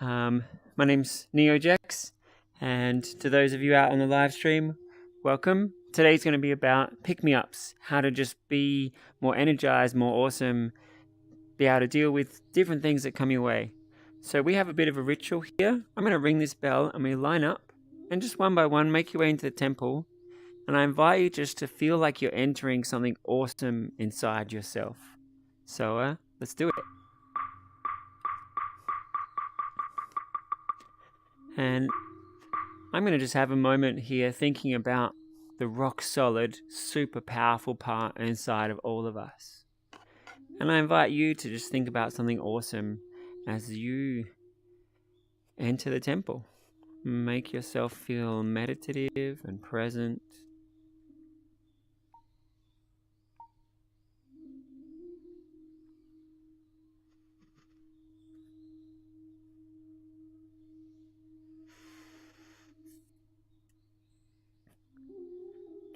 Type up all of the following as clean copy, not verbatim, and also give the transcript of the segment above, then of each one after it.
Um, my name's NeoJex, and to those of you out on the live stream, welcome. Today's going to be about pick-me-ups, how to just be more energized, more awesome, be able to deal with different things that come your way. So we have a bit of a ritual here. I'm going to ring this bell and we line up and just one by one make your way into the temple. And I invite you just to feel like you're entering something awesome inside yourself. So let's do it. And I'm going to just have a moment here thinking about the rock solid, super powerful part inside of all of us. And I invite you to just think about something awesome as you enter the temple. Make yourself feel meditative and present.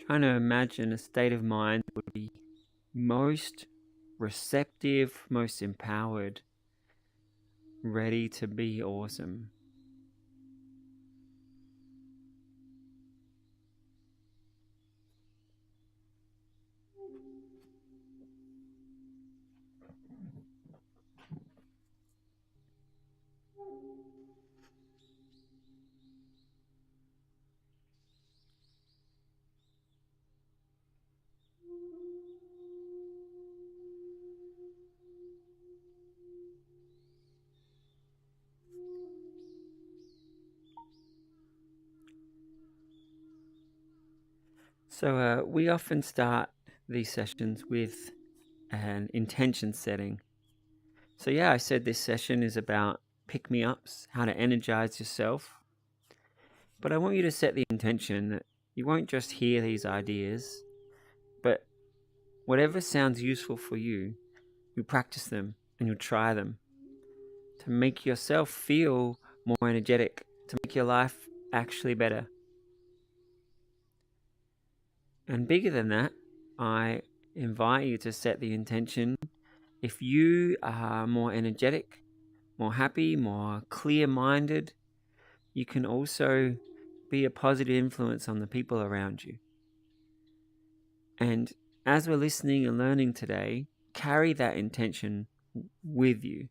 Trying to imagine a state of mind that would be most receptive, most empowered, ready to be awesome. So we often start these sessions with an intention setting. So yeah, I said this session is about pick-me-ups, how to energize yourself. But I want you to set the intention that you won't just hear these ideas, but whatever sounds useful for you, you practice them and you try them to make yourself feel more energetic, to make your life actually better. And bigger than that, I invite you to set the intention. If you are more energetic, more happy, more clear-minded, you can also be a positive influence on the people around you. And as we're listening and learning today, carry that intention with you.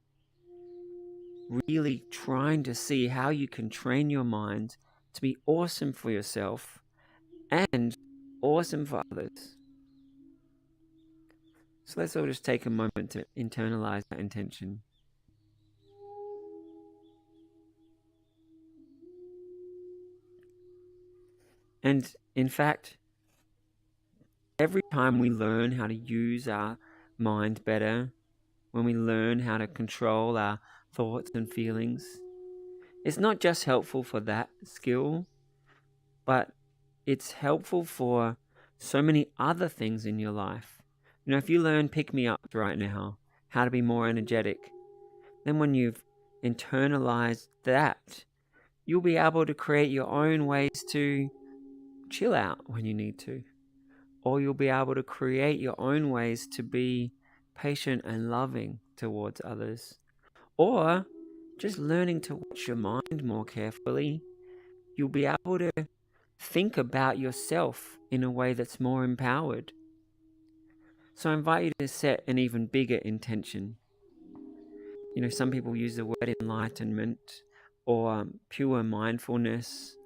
Really trying to see how you can train your mind to be awesome for yourself and awesome for others. So let's all just take a moment to internalize that intention. And in fact, every time we learn how to use our mind better, when we learn how to control our thoughts and feelings, it's not just helpful for that skill, but it's helpful for so many other things in your life. You know, if you learn pick-me-ups right now, how to be more energetic, then when you've internalized that, you'll be able to create your own ways to chill out when you need to. Or you'll be able to create your own ways to be patient and loving towards others. Or just learning to watch your mind more carefully, you'll be able to think about yourself in a way that's more empowered. So I invite you to set an even bigger intention. You know, some people use the word enlightenment or pure mindfulness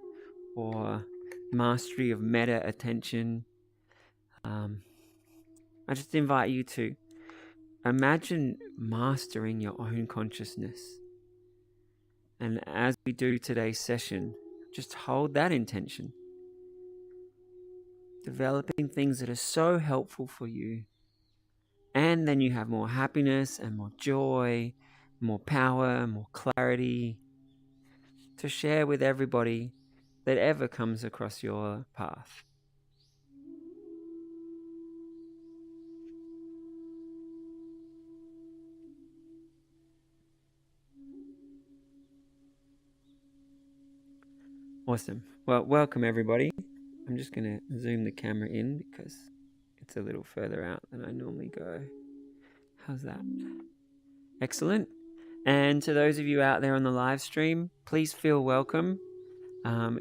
or mastery of meta attention. I just invite you to imagine mastering your own consciousness. And as we do today's session, just hold that intention. Developing things that are so helpful for you. And then you have more happiness and more joy, more power, more clarity to share with everybody that ever comes across your path. Awesome. Well, welcome everybody. I'm just going to zoom the camera in because it's a little further out than I normally go. How's that? Excellent. And to those of you out there on the live stream, please feel welcome.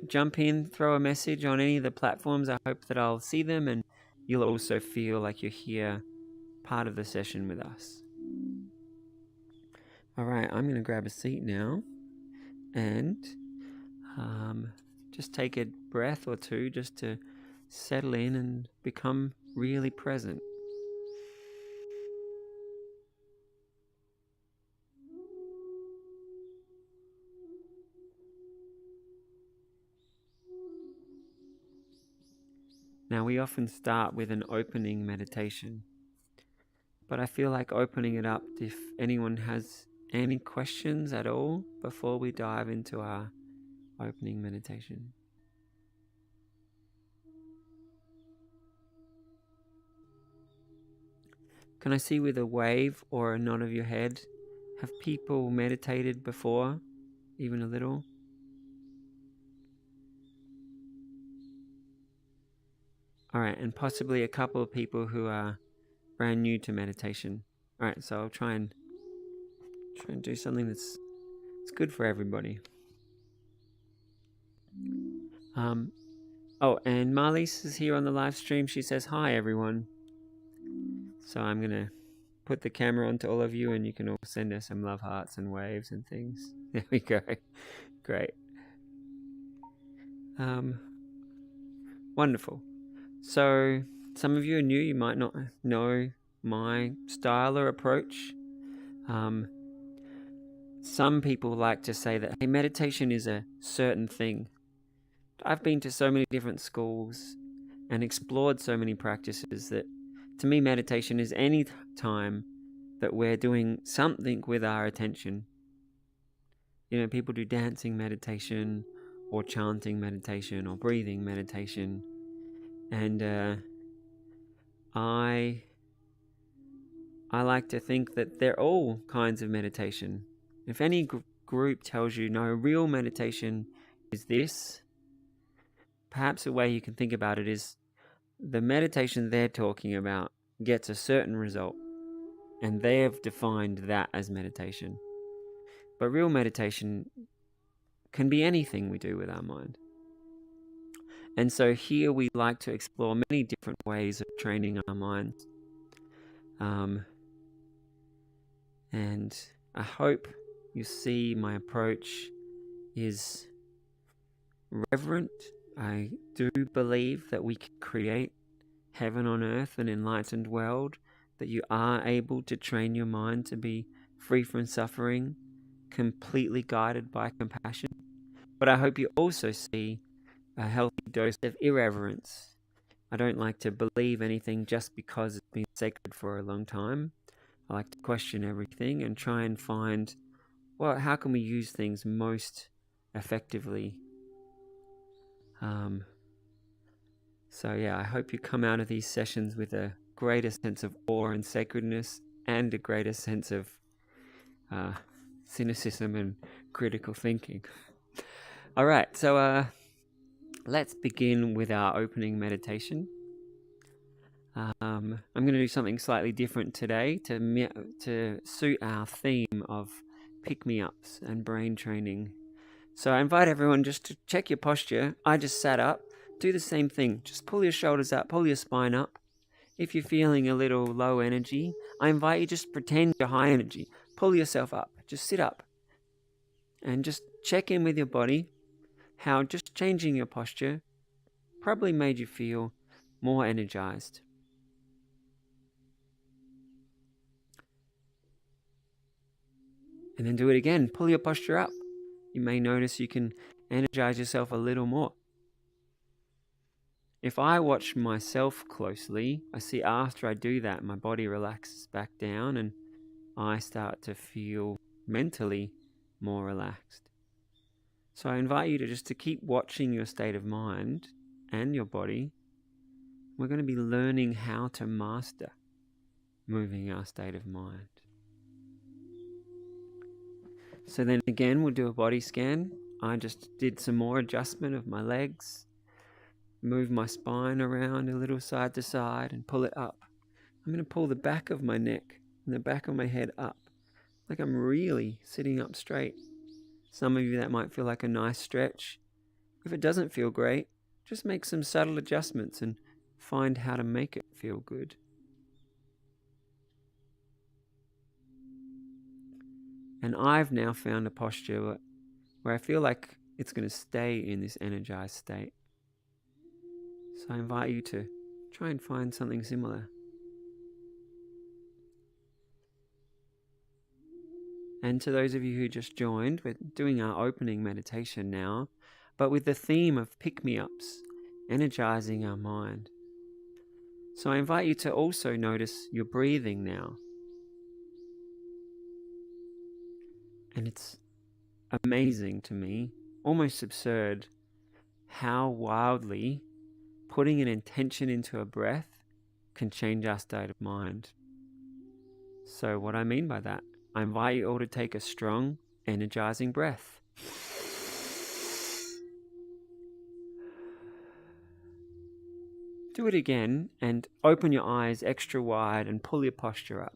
Jump in, throw a message on any of the platforms. I hope that I'll see them and you'll also feel like you're here, part of the session with us. All right, I'm going to grab a seat now and just take a breath or two just to settle in and become really present. Now, we often start with an opening meditation, but I feel like opening it up if anyone has any questions at all before we dive into our opening meditation. Can I see with a wave or a nod of your head, have people meditated before, even a little? All right, and possibly a couple of people who are brand new to meditation. All right, so I'll try and do something that's good for everybody. Oh, and Marlies is here on the live stream. She says, hi, everyone. So I'm going to put the camera onto all of you and you can all send her some love hearts and waves and things. There we go. Great. Wonderful. So some of you are new. You might not know my style or approach. Some people like to say that, hey, meditation is a certain thing. I've been to so many different schools and explored so many practices that to me meditation is any time that we're doing something with our attention. You know, people do dancing meditation or chanting meditation or breathing meditation. And I like to think that they're all kinds of meditation. If any group tells you, no, real meditation is this, perhaps a way you can think about it is the meditation they're talking about gets a certain result, and they have defined that as meditation. But real meditation can be anything we do with our mind. And so here we like to explore many different ways of training our minds. And I hope you see my approach is reverent. I do believe that we can create heaven on earth, an enlightened world, that you are able to train your mind to be free from suffering, completely guided by compassion. But I hope you also see a healthy dose of irreverence. I don't like to believe anything just because it's been sacred for a long time. I like to question everything and try and find, well, how can we use things most effectively? So yeah, I hope you come out of these sessions with a greater sense of awe and sacredness and a greater sense of cynicism and critical thinking. All right, so let's begin with our opening meditation. I'm going to do something slightly different today to suit our theme of pick-me-ups and brain training. So I invite everyone just to check your posture. I just sat up. Do the same thing. Just pull your shoulders up, pull your spine up. If you're feeling a little low energy, I invite you just pretend you're high energy. Pull yourself up. Just sit up. And just check in with your body. How just changing your posture probably made you feel more energized. And then do it again. Pull your posture up. You may notice you can energize yourself a little more. If I watch myself closely, I see after I do that, my body relaxes back down and I start to feel mentally more relaxed. So I invite you to keep watching your state of mind and your body. We're going to be learning how to master moving our state of mind. So then again, we'll do a body scan. I just did some more adjustment of my legs. Move my spine around a little side to side and pull it up. I'm going to pull the back of my neck and the back of my head up. like I'm really sitting up straight. Some of you, that might feel like a nice stretch. If it doesn't feel great, just make some subtle adjustments and find how to make it feel good. And I've now found a posture where I feel like it's going to stay in this energized state. So I invite you to try and find something similar. And to those of you who just joined, we're doing our opening meditation now, but with the theme of pick-me-ups, energizing our mind. So I invite you to also notice your breathing now. And it's amazing to me, almost absurd, how wildly putting an intention into a breath can change our state of mind. So what I mean by that, I invite you all to take a strong, energizing breath. Do it again and open your eyes extra wide and pull your posture up.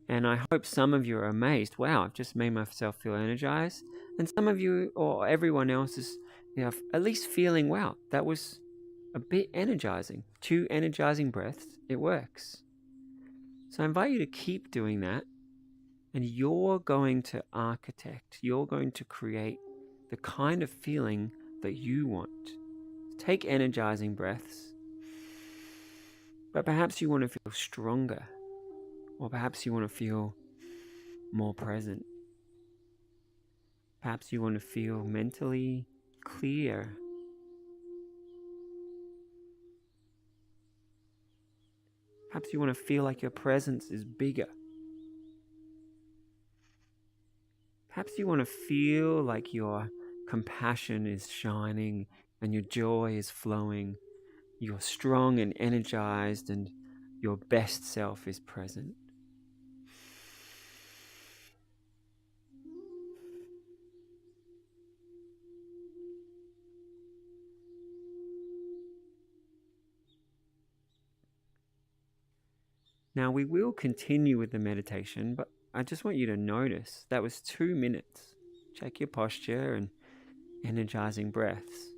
And I hope some of you are amazed. Wow, I've just made myself feel energized. And some of you, or everyone else, is at least feeling, wow, that was a bit energizing. 2 energizing breaths, it works. So I invite you to keep doing that. And you're going to architect, you're going to create the kind of feeling that you want. Take energizing breaths. But perhaps you want to feel stronger. Or perhaps you want to feel more present. Perhaps you want to feel mentally clear. Perhaps you want to feel like your presence is bigger. Perhaps you want to feel like your compassion is shining and your joy is flowing. You're strong and energized and your best self is present. Now we will continue with the meditation, but I just want you to notice that was 2 minutes. Check your posture and energizing breaths.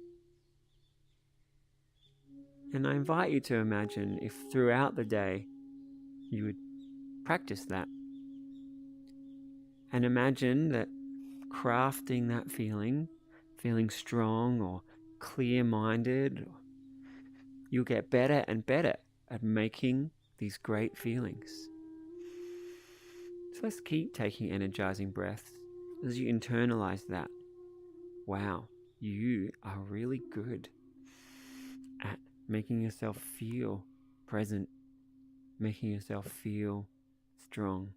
And I invite you to imagine if throughout the day you would practice that. And imagine that crafting that feeling strong or clear-minded, you'll get better and better at making these great feelings. So let's keep taking energizing breaths as you internalize that. Wow, you are really good at making yourself feel present, making yourself feel strong.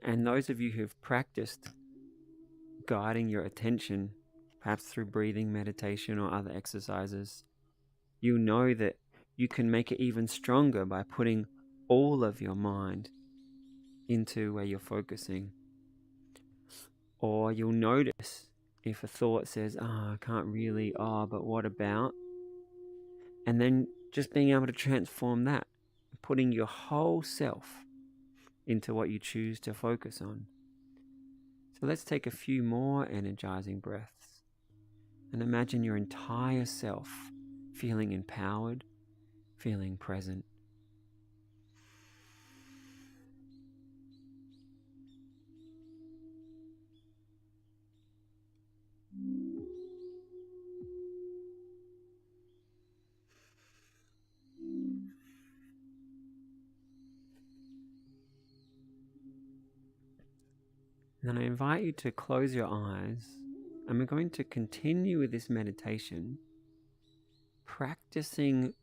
And those of you who've practiced guiding your attention, perhaps through breathing meditation or other exercises, you know that you can make it even stronger by putting all of your mind into where you're focusing. Or you'll notice if a thought says, I can't really, but what about? And then just being able to transform that, putting your whole self into what you choose to focus on. So let's take a few more energizing breaths and imagine your entire self feeling empowered, feeling present. Then I invite you to close your eyes, and we're going to continue with this meditation, practicing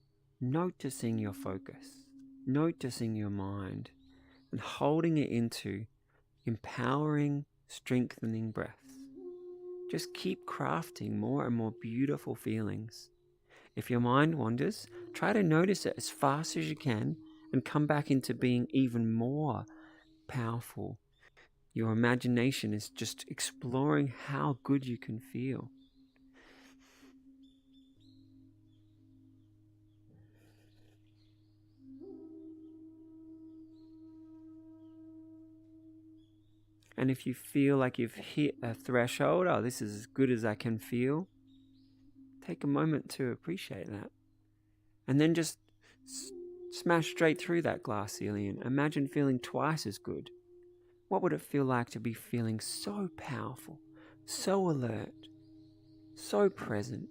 noticing your focus, noticing your mind, and holding it into empowering, strengthening breaths. Just keep crafting more and more beautiful feelings. If your mind wanders, try to notice it as fast as you can and come back into being even more powerful. Your imagination is just exploring how good you can feel. And if you feel like you've hit a threshold, oh, this is as good as I can feel, take a moment to appreciate that. And then just smash straight through that glass ceiling and imagine feeling twice as good. What would it feel like to be feeling so powerful, so alert, so present?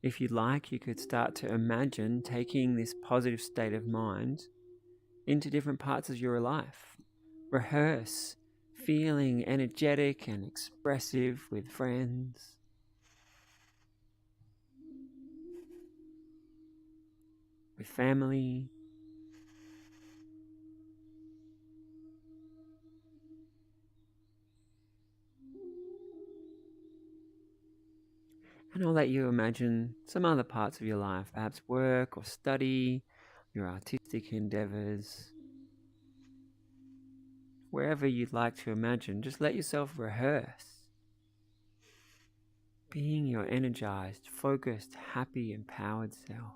If you'd like, you could start to imagine taking this positive state of mind into different parts of your life. Rehearse feeling energetic and expressive with friends, with family. And I'll let you imagine some other parts of your life, perhaps work or study, your artistic endeavors. Wherever you'd like to imagine, just let yourself rehearse being your energized, focused, happy, empowered self.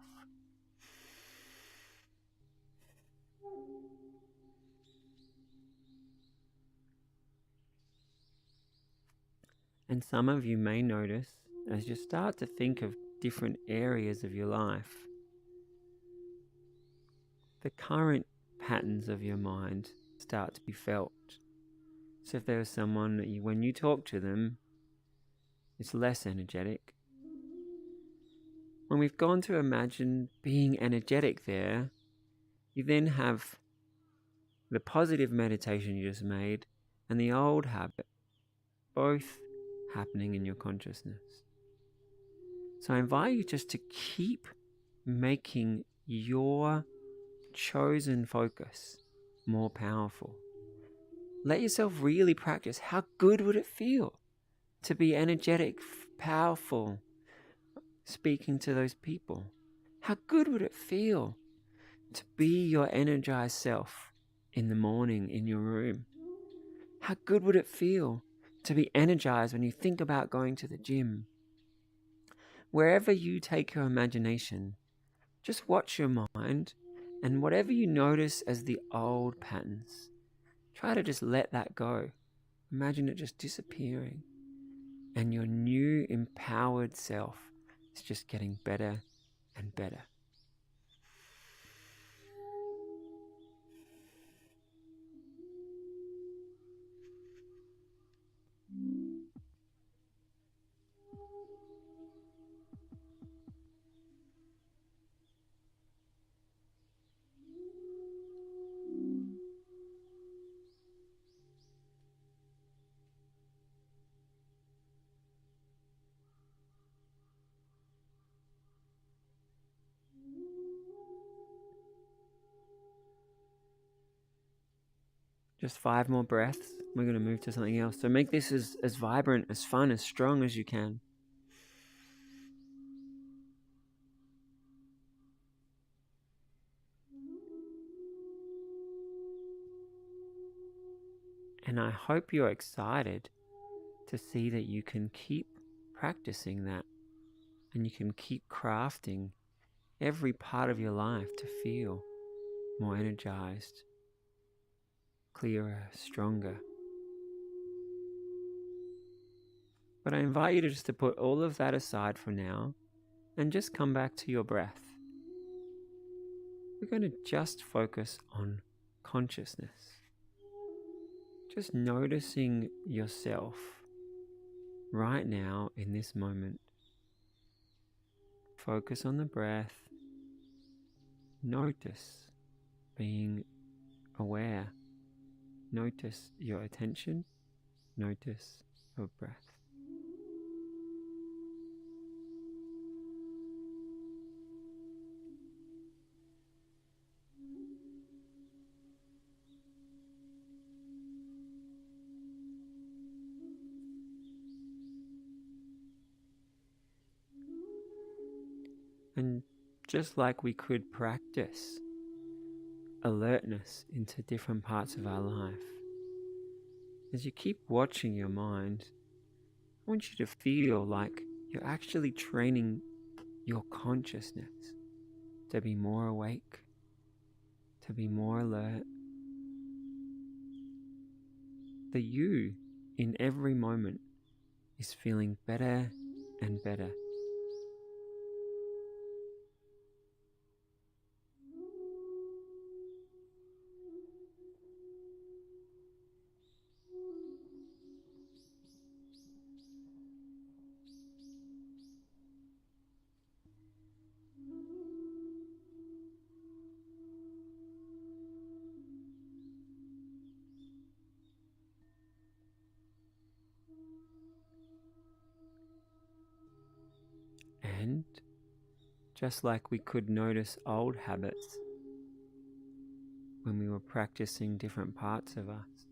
And some of you may notice, as you start to think of different areas of your life, the current patterns of your mind start to be felt. So if there is someone that when you talk to them, it's less energetic. When we've gone to imagine being energetic there, you then have the positive meditation you just made and the old habit, both happening in your consciousness. So I invite you just to keep making your chosen focus more powerful. Let yourself really practice. How good would it feel to be energetic, powerful, speaking to those people? How good would it feel to be your energized self in the morning in your room? How good would it feel to be energized when you think about going to the gym? Wherever you take your imagination, just watch your mind, and whatever you notice as the old patterns, try to just let that go. Imagine it just disappearing, and your new empowered self is just getting better and better. Just 5 more breaths. We're going to move to something else. So make this as vibrant, as fun, as strong as you can. And I hope you're excited to see that you can keep practicing that, and you can keep crafting every part of your life to feel more energized, clearer, stronger. But I invite you to put all of that aside for now and just come back to your breath. We're going to just focus on consciousness. Just noticing yourself right now in this moment. Focus on the breath. Notice being aware. Notice your attention. Notice your breath. And just like we could practice alertness into different parts of our life, as you keep watching your mind, I want you to feel like you're actually training your consciousness to be more awake, to be more alert. That you, in every moment, is feeling better and better. And just like we could notice old habits when we were practicing different parts of us,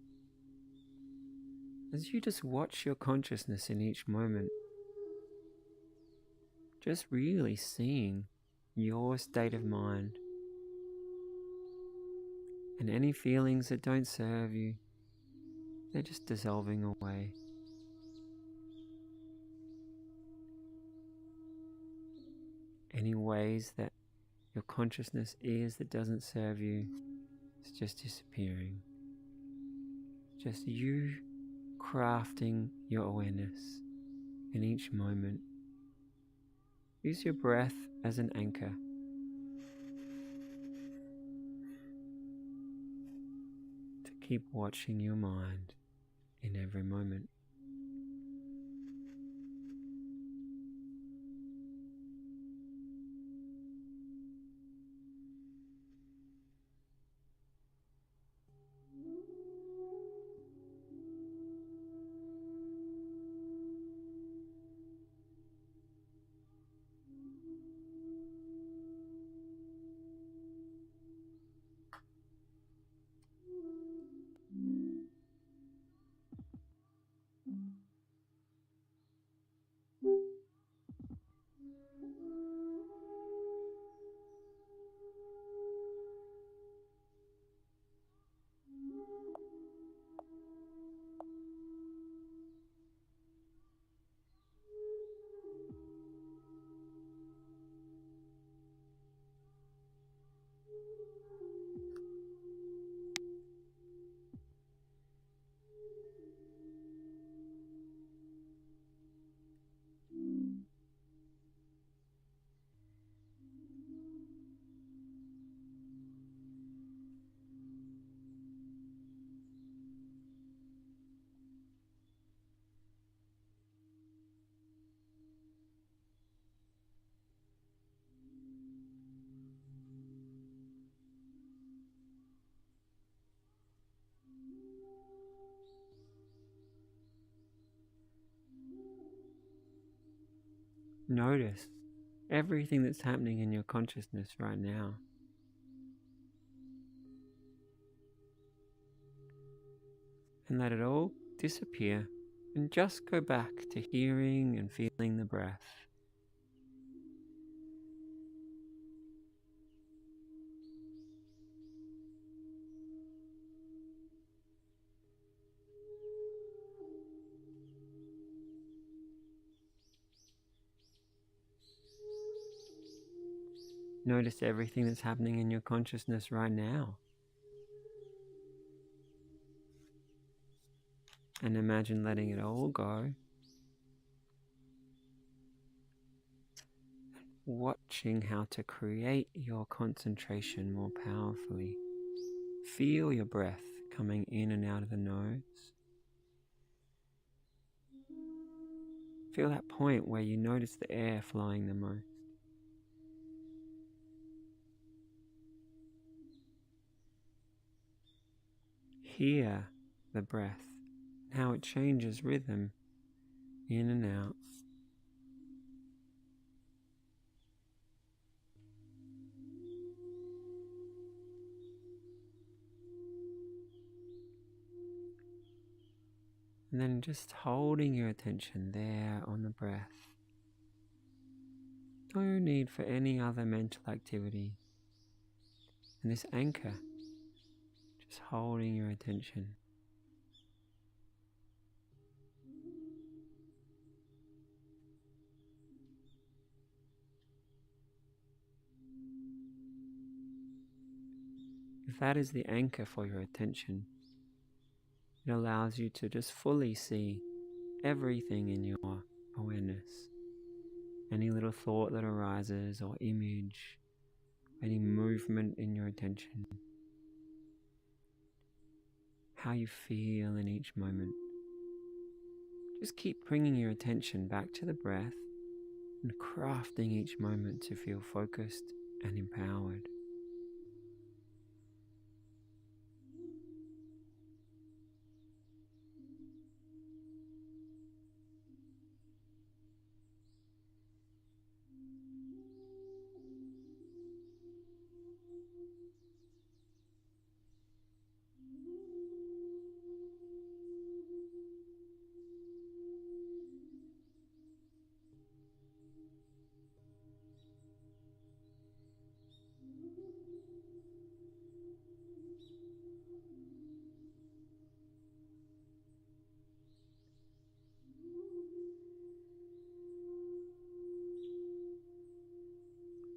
as you just watch your consciousness in each moment, just really seeing your state of mind and any feelings that don't serve you, they're just dissolving away. Any ways that your consciousness is that doesn't serve you, it's just disappearing. Just you crafting your awareness in each moment. Use your breath as an anchor. To keep watching your mind in every moment. Notice everything that's happening in your consciousness right now. And let it all disappear and just go back to hearing and feeling the breath. Notice everything that's happening in your consciousness right now. And imagine letting it all go. Watching how to create your concentration more powerfully. Feel your breath coming in and out of the nose. Feel that point where you notice the air flowing the most. Hear the breath, how it changes rhythm in and out. And then just holding your attention there on the breath. No need for any other mental activity. And this anchor, just holding your attention. If that is the anchor for your attention, it allows you to just fully see everything in your awareness. Any little thought that arises or image, any movement in your attention, how you feel in each moment. Just keep bringing your attention back to the breath and crafting each moment to feel focused and empowered.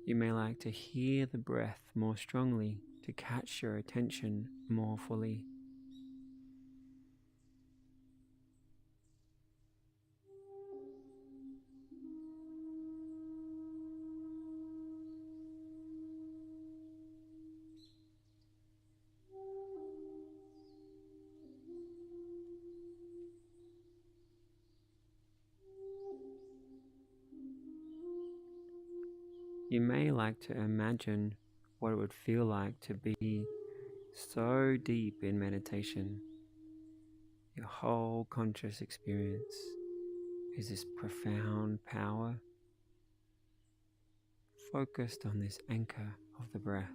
You may like to hear the breath more strongly to catch your attention more fully. You may like to imagine what it would feel like to be so deep in meditation. Your whole conscious experience is this profound power focused on this anchor of the breath.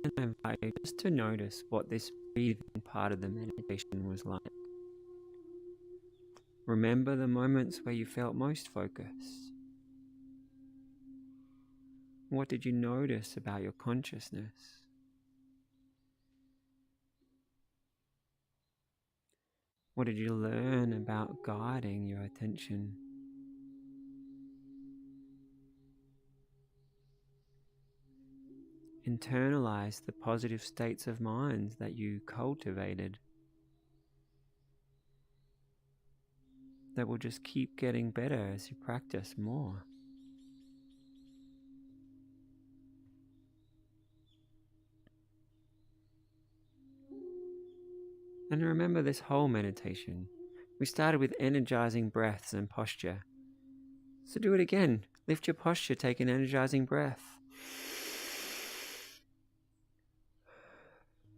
And I invite you just to notice what this breathing part of the meditation was like. Remember the moments where you felt most focused. What did you notice about your consciousness? What did you learn about guiding your attention? Internalize the positive states of mind that you cultivated that will just keep getting better as you practice more. And remember this whole meditation. We started with energizing breaths and posture. So do it again. Lift your posture, take an energizing breath.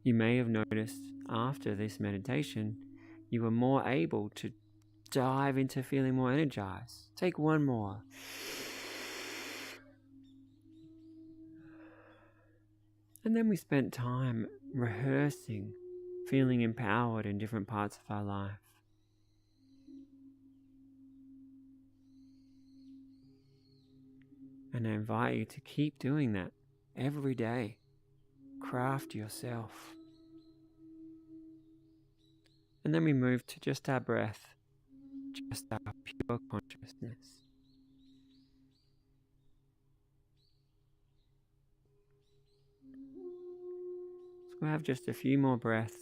You may have noticed after this meditation, you were more able to dive into feeling more energized. Take one more. And then we spent time rehearsing, feeling empowered in different parts of our life. And I invite you to keep doing that every day. Craft yourself. And then we move to just our breath, just our pure consciousness. So we'll have just a few more breaths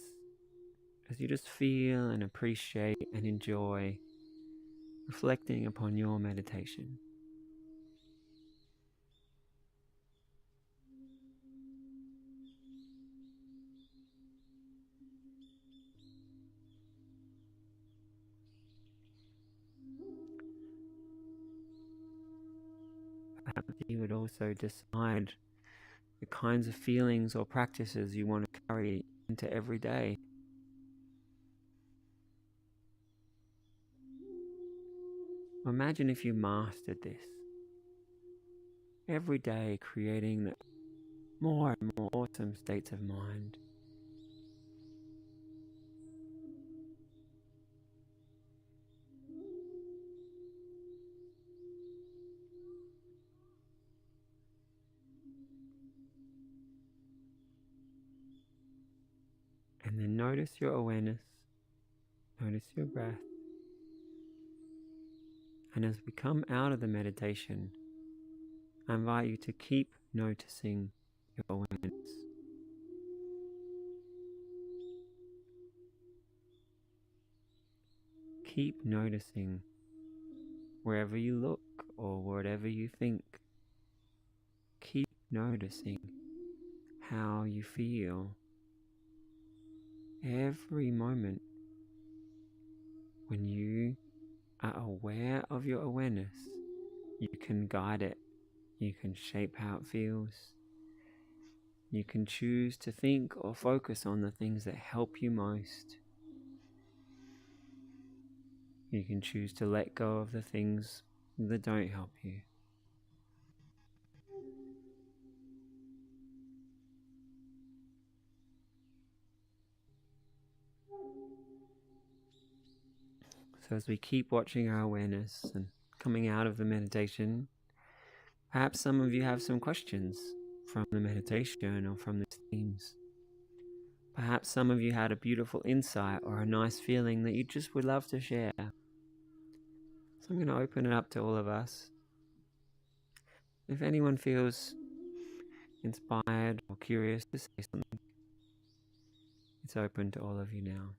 as you just feel and appreciate and enjoy reflecting upon your meditation. Perhaps you would also decide the kinds of feelings or practices you want to carry into every day. Imagine if you mastered this, every day creating more and more awesome states of mind. And then notice your awareness, notice your breath. And as we come out of the meditation, I invite you to keep noticing your awareness. Keep noticing wherever you look or whatever you think. Keep noticing how you feel every moment. When you are aware of your awareness, you can guide it. You can shape how it feels. You can choose to think or focus on the things that help you most. You can choose to let go of the things that don't help you. So as we keep watching our awareness and coming out of the meditation, perhaps some of you have some questions from the meditation or from these themes. Perhaps some of you had a beautiful insight or a nice feeling that you just would love to share. So I'm going to open it up to all of us. If anyone feels inspired or curious to say something, it's open to all of you now.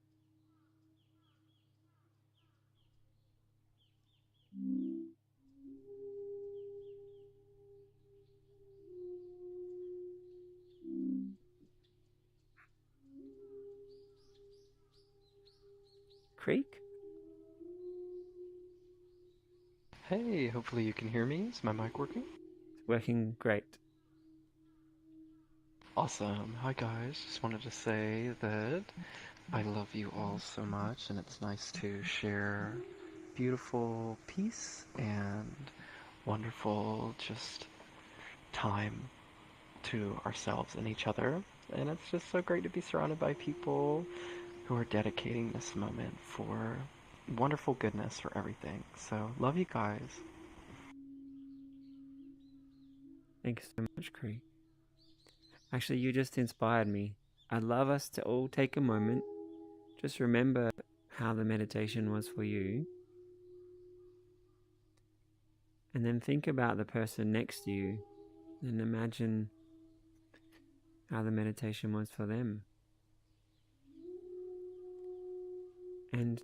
Creek? Hey, hopefully you can hear me. Is my mic working? It's working great. Awesome. Hi guys. Just wanted to say that I love you all so much, and it's nice to share beautiful peace and wonderful just time to ourselves and each other. And it's just so great to be surrounded by people who are dedicating this moment for wonderful goodness for everything. So, love you guys. Thanks so much, Creek. Actually, you just inspired me. I'd love us to all take a moment. Just remember how the meditation was for you. And then think about the person next to you and imagine how the meditation was for them. And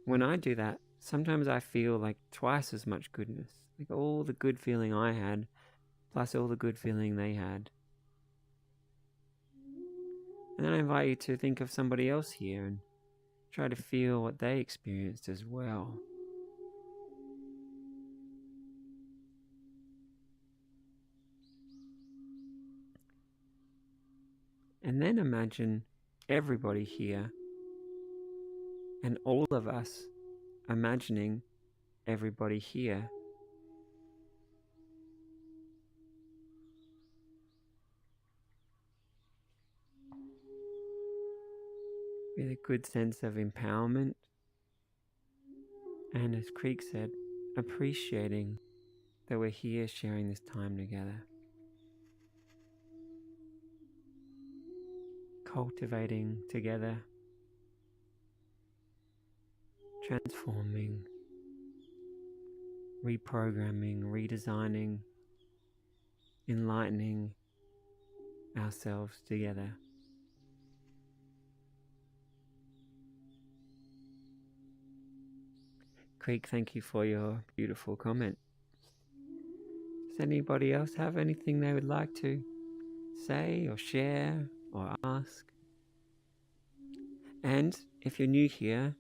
when I do that, sometimes I feel like twice as much goodness. Like all the good feeling I had, plus all the good feeling they had. And then I invite you to think of somebody else here and try to feel what they experienced as well. And then imagine everybody here and all of us imagining everybody here. With a good sense of empowerment. And as Creek said, appreciating that we're here sharing this time together. Cultivating together. Transforming. Reprogramming, redesigning, enlightening ourselves together. Creek, thank you for your beautiful comment. Does anybody else have anything they would like to say or share or ask? And if you're new here,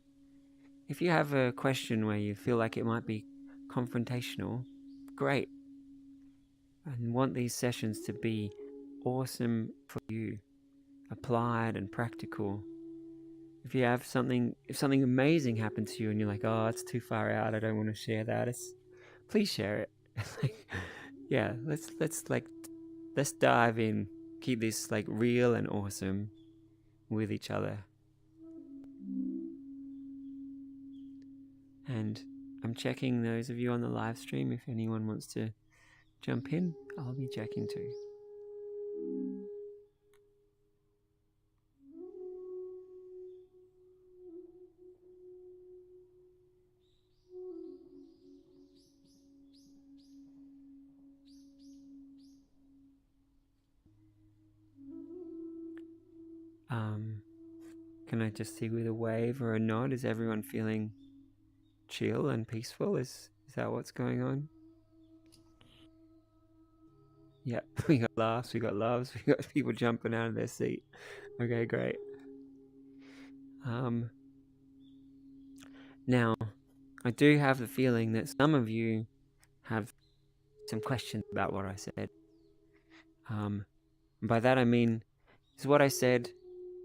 if you have a question where you feel like it might be confrontational, great. I want these sessions to be awesome for you, applied and practical. If you have something, if something amazing happens to you and you're like, oh, it's too far out, I don't want to share that, please share it. Yeah, let's dive in, keep this like real and awesome with each other. And I'm checking those of you on the live stream. If anyone wants to jump in, I'll be checking too. Can I just see with a wave or a nod? Is everyone feeling chill and peaceful? Is that what's going on? Yep, we got laughs, we got loves, we got people jumping out of their seat. Okay, great. Now, I do have the feeling that some of you have some questions about what I said. By that I mean, is what I said,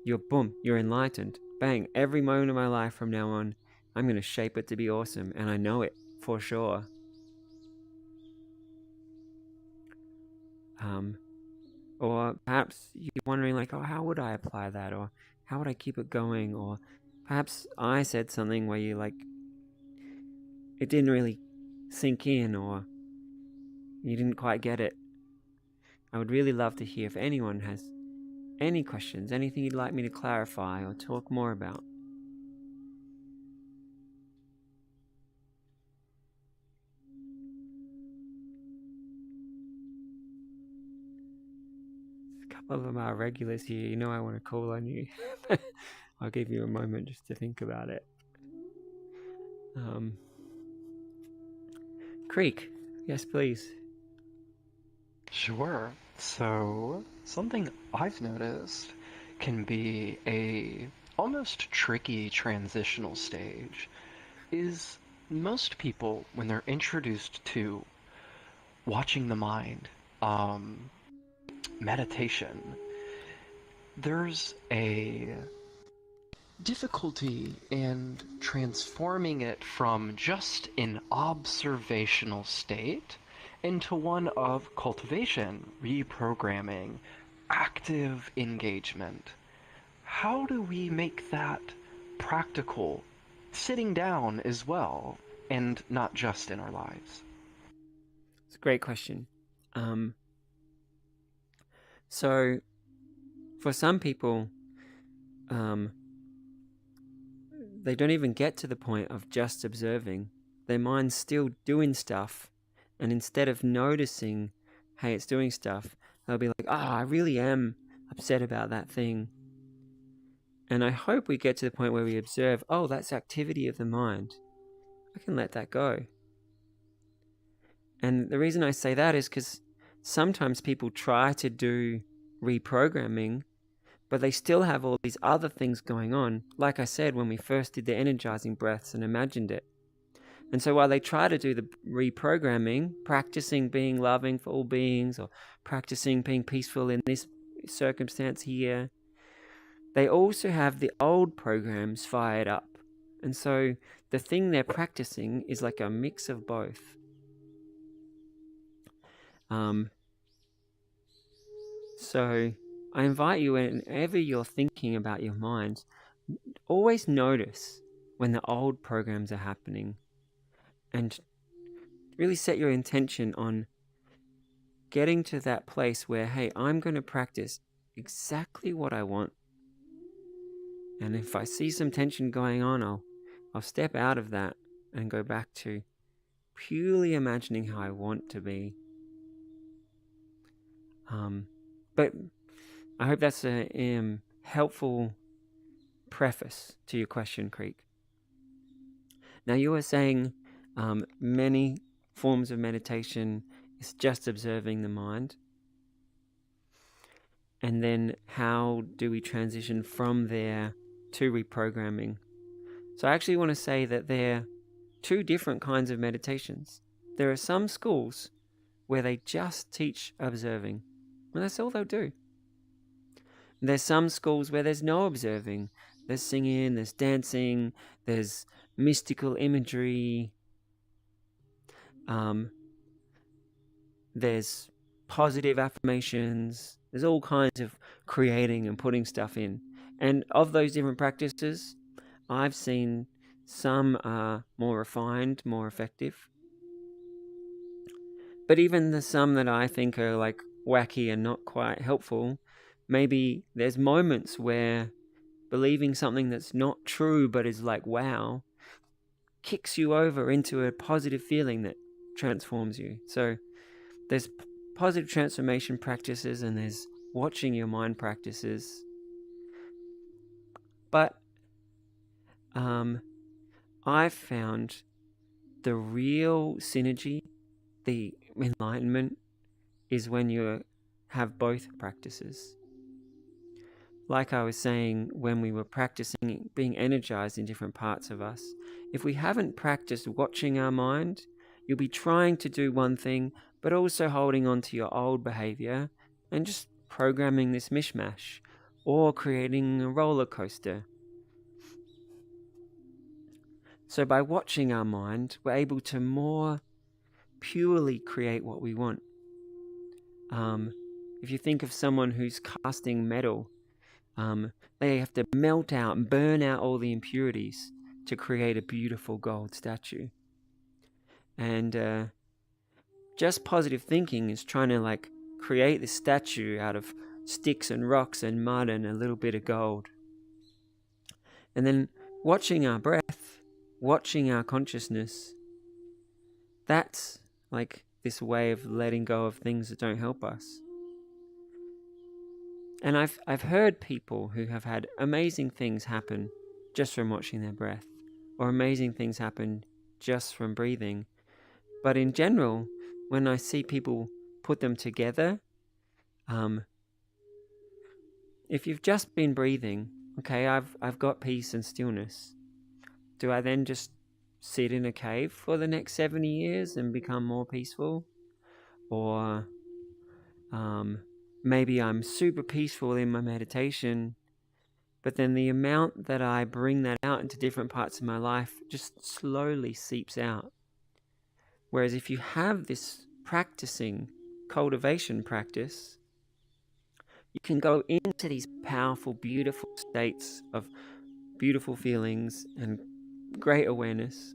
you're enlightened. Bang, every moment of my life from now on, I'm going to shape it to be awesome, and I know it for sure. Or perhaps you're wondering like, oh, how would I apply that? Or how would I keep it going? Or perhaps I said something where you like, it didn't really sink in, or you didn't quite get it. I would really love to hear if anyone has any questions, anything you'd like me to clarify or talk more about. A couple of them are regulars here. You know I want to call on you. I'll give you a moment just to think about it. Creek, yes, please. Sure. So, something I've noticed can be a almost tricky transitional stage is most people, when they're introduced to watching the mind, meditation, there's a difficulty in transforming it from just an observational state into one of cultivation, reprogramming, active engagement. How do we make that practical, sitting down as well, and not just in our lives? It's a great question. So for some people, they don't even get to the point of just observing. Their mind's still doing stuff, and instead of noticing, hey, it's doing stuff, they'll be like, I really am upset about that thing. And I hope we get to the point where we observe, oh, that's activity of the mind. I can let that go. And the reason I say that is because sometimes people try to do reprogramming, but they still have all these other things going on. Like I said, when we first did the energizing breaths and imagined it. And so while they try to do the reprogramming, practicing being loving for all beings, or practicing being peaceful in this circumstance here, they also have the old programs fired up. And so the thing they're practicing is like a mix of both. So I invite you, whenever you're thinking about your mind, always notice when the old programs are happening, and really set your intention on getting to that place where, hey, I'm going to practice exactly what I want. And if I see some tension going on, I'll step out of that and go back to purely imagining how I want to be. But I hope that's a helpful preface to your question, Creek. Now, you were saying many forms of meditation is just observing the mind. And then how do we transition from there to reprogramming? So I actually want to say that there are two different kinds of meditations. There are some schools where they just teach observing, and that's all they'll do. And there's some schools where there's no observing. There's singing, there's dancing, there's mystical imagery, there's positive affirmations, there's all kinds of creating and putting stuff in. And of those different practices, I've seen some are more refined, more effective. But even the some that I think are like wacky and not quite helpful, maybe there's moments where believing something that's not true but is like wow, kicks you over into a positive feeling that transforms you. So there's positive transformation practices and there's watching your mind practices. But I've found the real synergy, the enlightenment, is when you have both practices. Like I was saying when we were practicing being energized in different parts of us, if we haven't practiced watching our mind, you'll be trying to do one thing, but also holding on to your old behavior and just programming this mishmash or creating a roller coaster. So by watching our mind, we're able to more purely create what we want. If you think of someone who's casting metal, they have to melt out and burn out all the impurities to create a beautiful gold statue. And just positive thinking is trying to like create this statue out of sticks and rocks and mud and a little bit of gold. And then watching our breath, watching our consciousness, that's like this way of letting go of things that don't help us. And I've heard people who have had amazing things happen just from watching their breath, or amazing things happen just from breathing. But in general, when I see people put them together, if you've just been breathing, okay, I've got peace and stillness. Do I then just sit in a cave for the next 70 years and become more peaceful? Or maybe I'm super peaceful in my meditation, but then the amount that I bring that out into different parts of my life just slowly seeps out. Whereas if you have this practicing cultivation practice, you can go into these powerful, beautiful states of beautiful feelings and great awareness.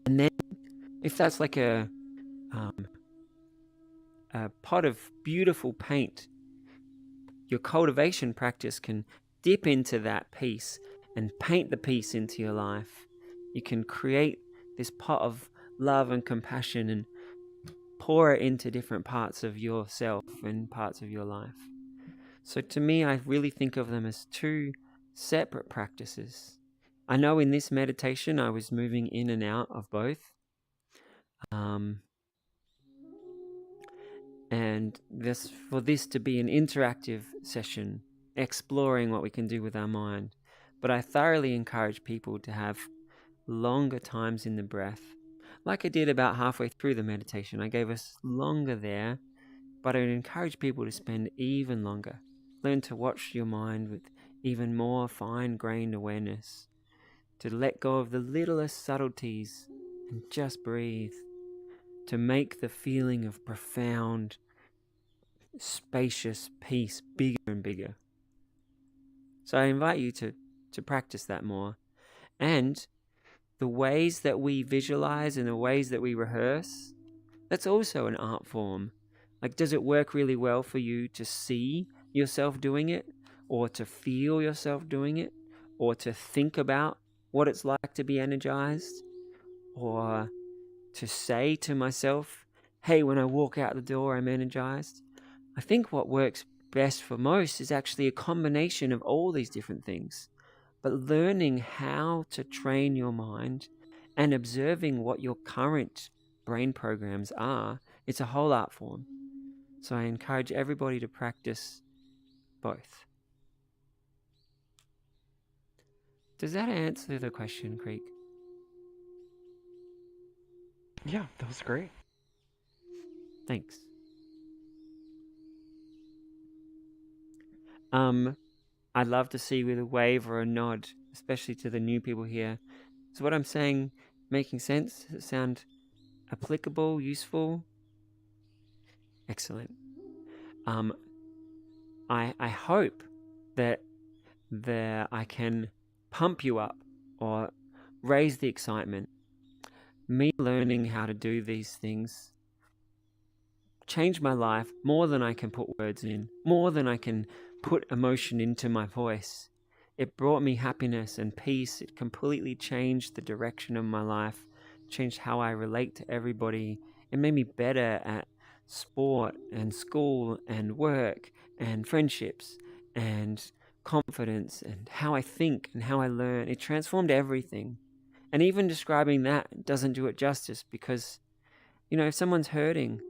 And then if that's like a pot of beautiful paint, your cultivation practice can dip into that piece and paint the piece into your life. You can create this pot of love and compassion and pour it into different parts of yourself and parts of your life. So to me, I really think of them as two separate practices. I know in this meditation I was moving in and out of both. And for this to be an interactive session, exploring what we can do with our mind. But I thoroughly encourage people to have longer times in the breath. Like I did about halfway through the meditation, I gave us longer there, but I would encourage people to spend even longer. Learn to watch your mind with even more fine-grained awareness, to let go of the littlest subtleties and just breathe, to make the feeling of profound, spacious peace bigger and bigger. So I invite you to practice that more. And the ways that we visualize and the ways that we rehearse, that's also an art form. Like, does it work really well for you to see yourself doing it, or to feel yourself doing it, or to think about what it's like to be energized, or to say to myself, hey, when I walk out the door, I'm energized? I think what works best for most is actually a combination of all these different things. but learning how to train your mind and observing what your current brain programs are, it's a whole art form. So I encourage everybody to practice both. Does that answer the question, Creek? Yeah, that was great. Thanks. I'd love to see with a wave or a nod, especially to the new people here. Is what I'm saying making sense? Does it sound applicable, useful? Excellent. I hope that I can pump you up or raise the excitement. Me learning how to do these things changed my life more than I can put words in, more than I can put emotion into my voice. It brought me happiness and peace. It completely changed the direction of my life, changed how I relate to everybody. It made me better at sport and school and work and friendships and confidence and how I think and how I learn. It transformed everything. And even describing that doesn't do it justice because, if someone's hurting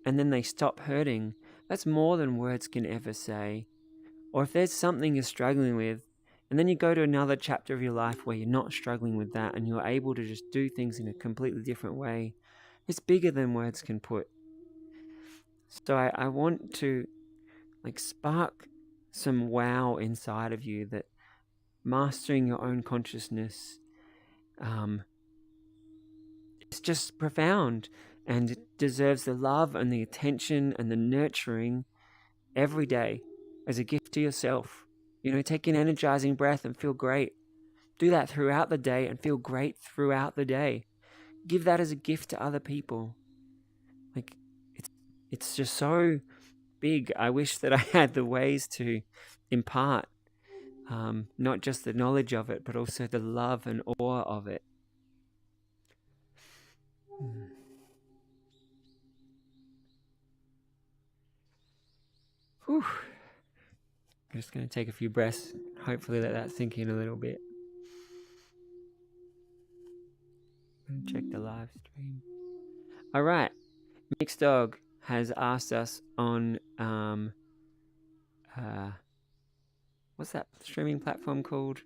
and then they stop hurting, that's more than words can ever say. Or if there's something you're struggling with, and then you go to another chapter of your life where you're not struggling with that and you're able to just do things in a completely different way, it's bigger than words can put. So I want to spark some wow inside of you that mastering your own consciousness it's just profound, and it deserves the love and the attention and the nurturing every day as a gift to yourself. Take an energizing breath and feel great. Do that throughout the day and feel great throughout the day. Give that as a gift to other people. It's just so big. I wish that I had the ways to impart not just the knowledge of it, but also the love and awe of it. Whew. I'm just going to take a few breaths. Hopefully let that sink in a little bit. Check the live stream. All right. Mixed Dog has asked us on what's that streaming platform called?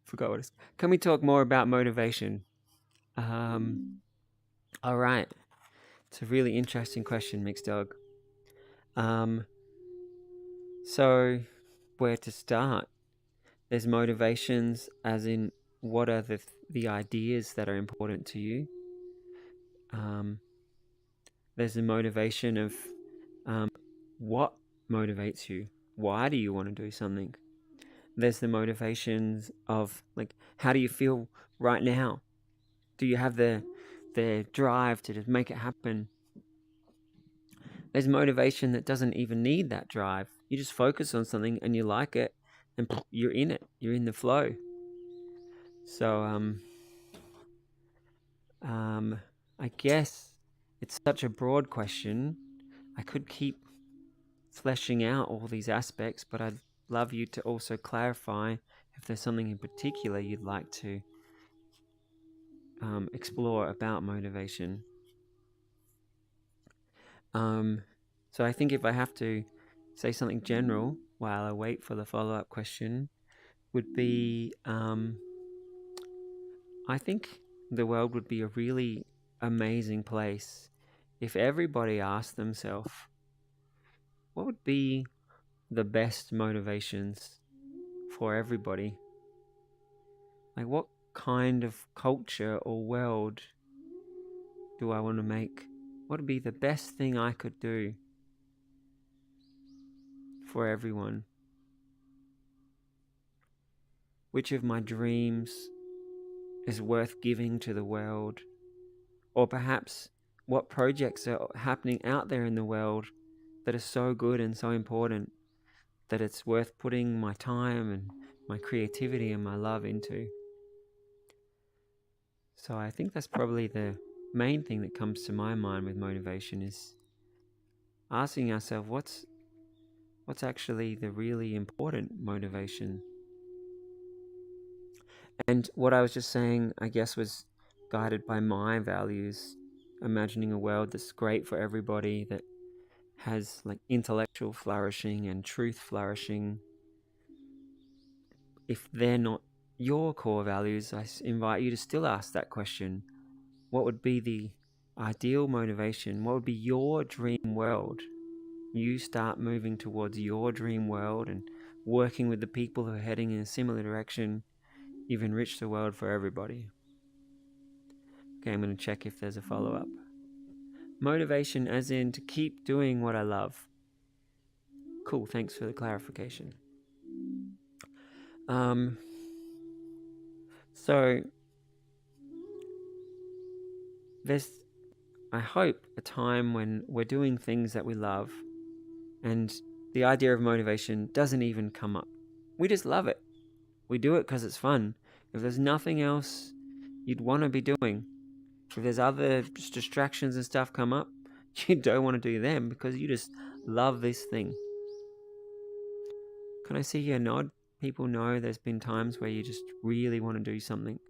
Forgot what it's. Can we talk more about motivation? All right. It's a really interesting question, Mixed Dog. So where to start? There's motivations, as in what are the ideas that are important to you. There's the motivation of what motivates you. Why do you want to do something? There's the motivations of how do you feel right now? Do you have the drive to just make it happen? There's motivation that doesn't even need that drive. You just focus on something and you like it, and you're in it. You're in the flow. So I guess it's such a broad question. I could keep fleshing out all these aspects, but I'd love you to also clarify if there's something in particular you'd like to explore about motivation. So I think if I have to say something general while I wait for the follow-up question, would be I think the world would be a really amazing place if everybody asked themselves, what would be the best motivations for everybody? What kind of culture or world do I want to make? What would be the best thing I could do for everyone? Which of my dreams is worth giving to the world? Or perhaps what projects are happening out there in the world that are so good and so important that it's worth putting my time and my creativity and my love into? So I think that's probably the main thing that comes to my mind with motivation, is asking ourselves, What's actually the really important motivation? And what I was just saying, I guess, was guided by my values, imagining a world that's great for everybody, that has like intellectual flourishing and truth flourishing. If they're not your core values, I invite you to still ask that question. What would be the ideal motivation? What would be your dream world? You start moving towards your dream world and working with the people who are heading in a similar direction. You've enriched the world for everybody. Okay, I'm going to check if there's a follow-up. Motivation as in to keep doing what I love. Cool, thanks for the clarification. So there's, I hope, a time when we're doing things that we love and the idea of motivation doesn't even come up. We just love it. We do it because it's fun. If there's nothing else you'd want to be doing, if there's other distractions and stuff come up, you don't want to do them because you just love this thing. Can I see your nod? People know there's been times where you just really want to do something.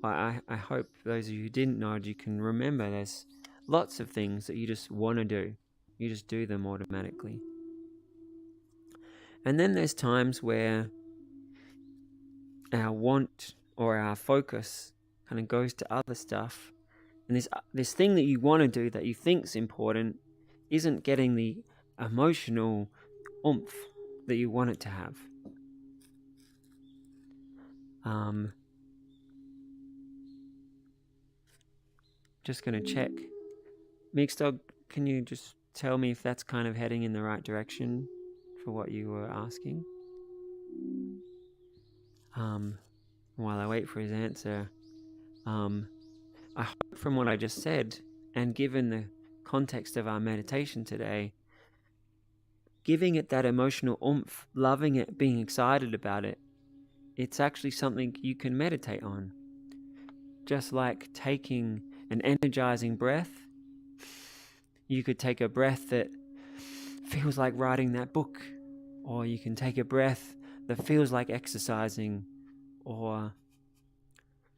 I hope those of you who didn't nod, you can remember there's lots of things that you just want to do. You just do them automatically. And then there's times where our want or our focus kind of goes to other stuff. And this thing that you want to do that you think's important isn't getting the emotional oomph that you want it to have. Just going to check. Mixed Dog, can you just tell me if that's kind of heading in the right direction for what you were asking? While I wait for his answer, I hope from what I just said, and given the context of our meditation today, giving it that emotional oomph, loving it, being excited about it, it's actually something you can meditate on. Just like taking an energizing breath, you could take a breath that feels like writing that book, or you can take a breath that feels like exercising, or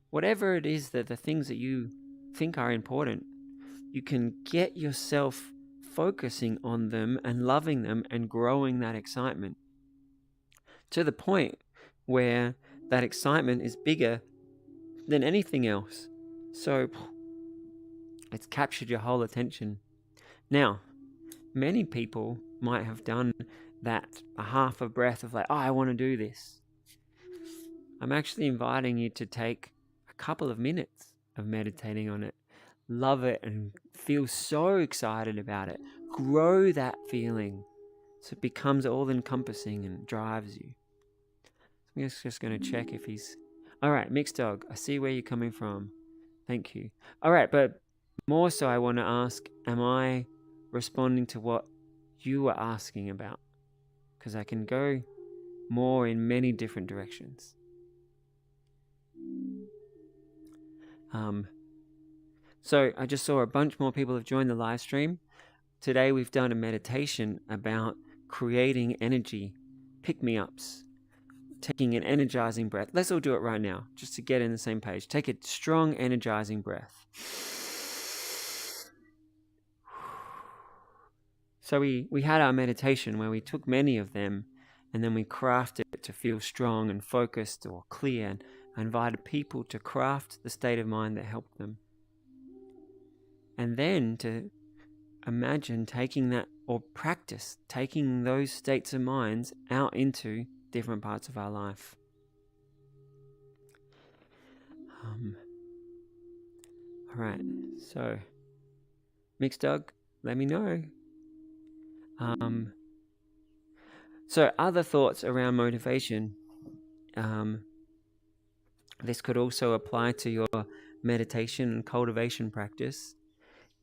whatever it is, that the things that you think are important, you can get yourself focusing on them and loving them and growing that excitement to the point where that excitement is bigger than anything else. So it's captured your whole attention. Now, many people might have done that a half a breath of like, oh, I want to do this. I'm actually inviting you to take a couple of minutes of meditating on it. Love it and feel so excited about it. Grow that feeling so it becomes all-encompassing and drives you. I'm just going to check if he's... All right, Mixed Dog, I see where you're coming from. Thank you. All right, but more so I want to ask, am I responding to what you were asking about? Because I can go more in many different directions. So I just saw a bunch more people have joined the live stream. Today we've done a meditation about creating energy, pick-me-ups, taking an energizing breath. Let's all do it right now, just to get in the same page. Take a strong, energizing breath. So we had our meditation where we took many of them and then we crafted it to feel strong and focused or clear, and I invited people to craft the state of mind that helped them. And then to imagine taking that, or practice taking those states of minds out into different parts of our life. All right, so Mixed Dog, let me know. So other thoughts around motivation. This could also apply to your meditation and cultivation practice,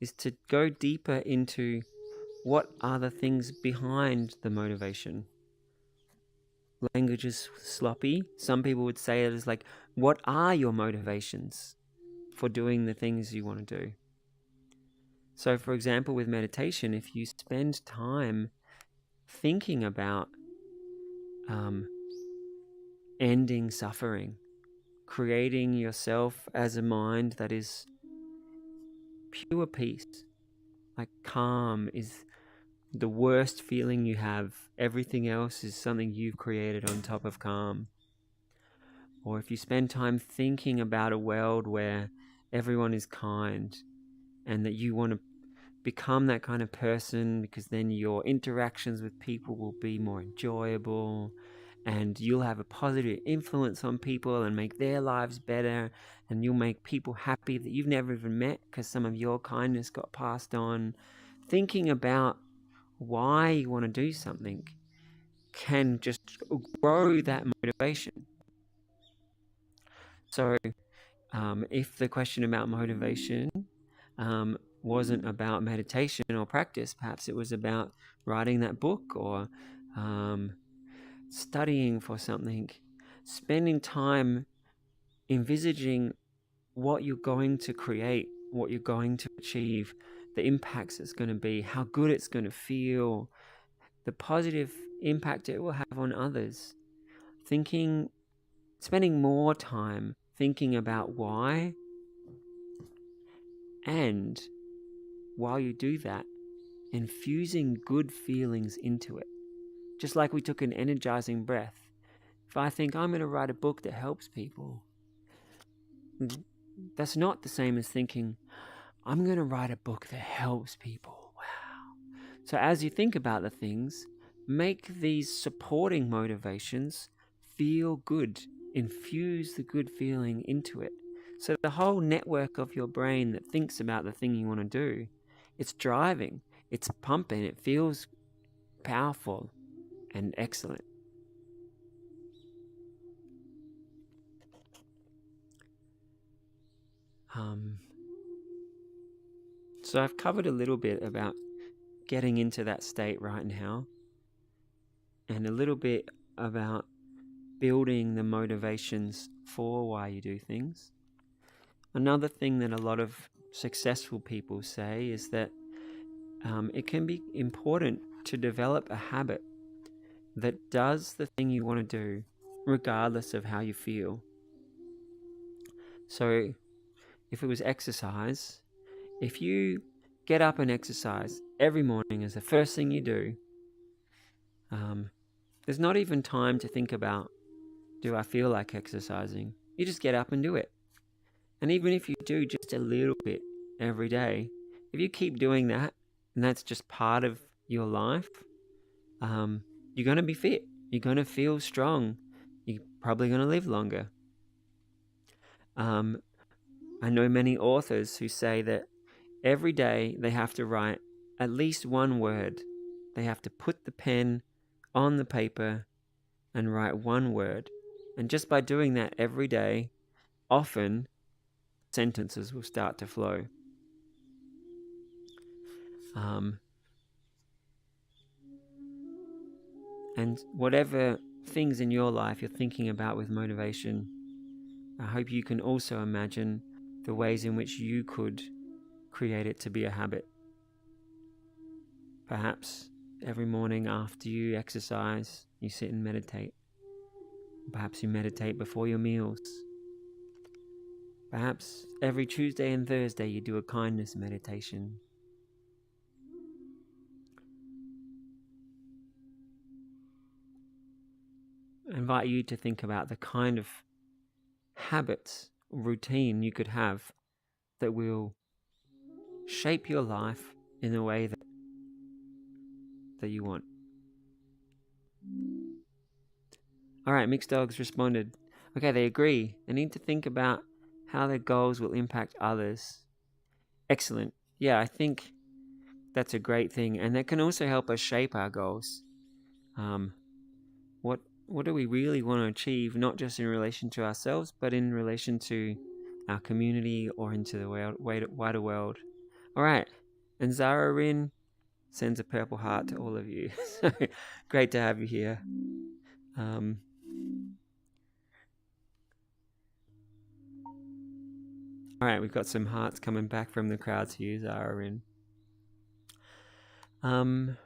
is to go deeper into what are the things behind the motivation. Language is sloppy. Some people would say it as like, what are your motivations for doing the things you want to do? So, for example, with meditation, if you spend time thinking about ending suffering, creating yourself as a mind that is pure peace, like calm is the worst feeling you have. Everything else is something you've created on top of calm. Or if you spend time thinking about a world where everyone is kind and that you want to become that kind of person, because then your interactions with people will be more enjoyable and you'll have a positive influence on people and make their lives better, and you'll make people happy that you've never even met because some of your kindness got passed on. Thinking about why you want to do something can just grow that motivation. So if the question about motivation wasn't about meditation or practice, perhaps it was about writing that book or studying for something, spending time envisaging what you're going to create, what you're going to achieve, the impacts it's going to be, how good it's going to feel, the positive impact it will have on others. Spending more time thinking about why, and while you do that, infusing good feelings into it. Just like we took an energizing breath. If I think I'm going to write a book that helps people, that's not the same as thinking I'm going to write a book that helps people. Wow. So as you think about the things, make these supporting motivations feel good. Infuse the good feeling into it. So the whole network of your brain that thinks about the thing you want to do, it's driving, it's pumping, it feels powerful and excellent. So I've covered a little bit about getting into that state right now, and a little bit about building the motivations for why you do things. Another thing that a lot of successful people say is that it can be important to develop a habit that does the thing you want to do regardless of how you feel. So if it was exercise, if you get up and exercise every morning as the first thing you do, there's not even time to think about, do I feel like exercising? You just get up and do it. And even if you do just a little bit every day, if you keep doing that, and that's just part of your life, you're going to be fit. You're going to feel strong. You're probably going to live longer. I know many authors who say that every day they have to write at least one word. They have to put the pen on the paper and write one word. And just by doing that every day, often sentences will start to flow. And whatever things in your life you're thinking about with motivation, I hope you can also imagine the ways in which you could create it to be a habit. Perhaps every morning after you exercise, you sit and meditate. Perhaps you meditate before your meals. Perhaps every Tuesday and Thursday you do a kindness meditation. I invite you to think about the kind of habits, routine you could have that will shape your life in the way that you want. All right, Mixed Dogs responded. Okay, they agree. They need to think about how their goals will impact others. Excellent. Yeah, I think that's a great thing, and that can also help us shape our goals. What do we really want to achieve, not just in relation to ourselves, but in relation to our community or into the wider world? All right, and Zara Rin sends a purple heart to all of you. So great to have you here. All right, we've got some hearts coming back from the crowd to you, Zara Rin. All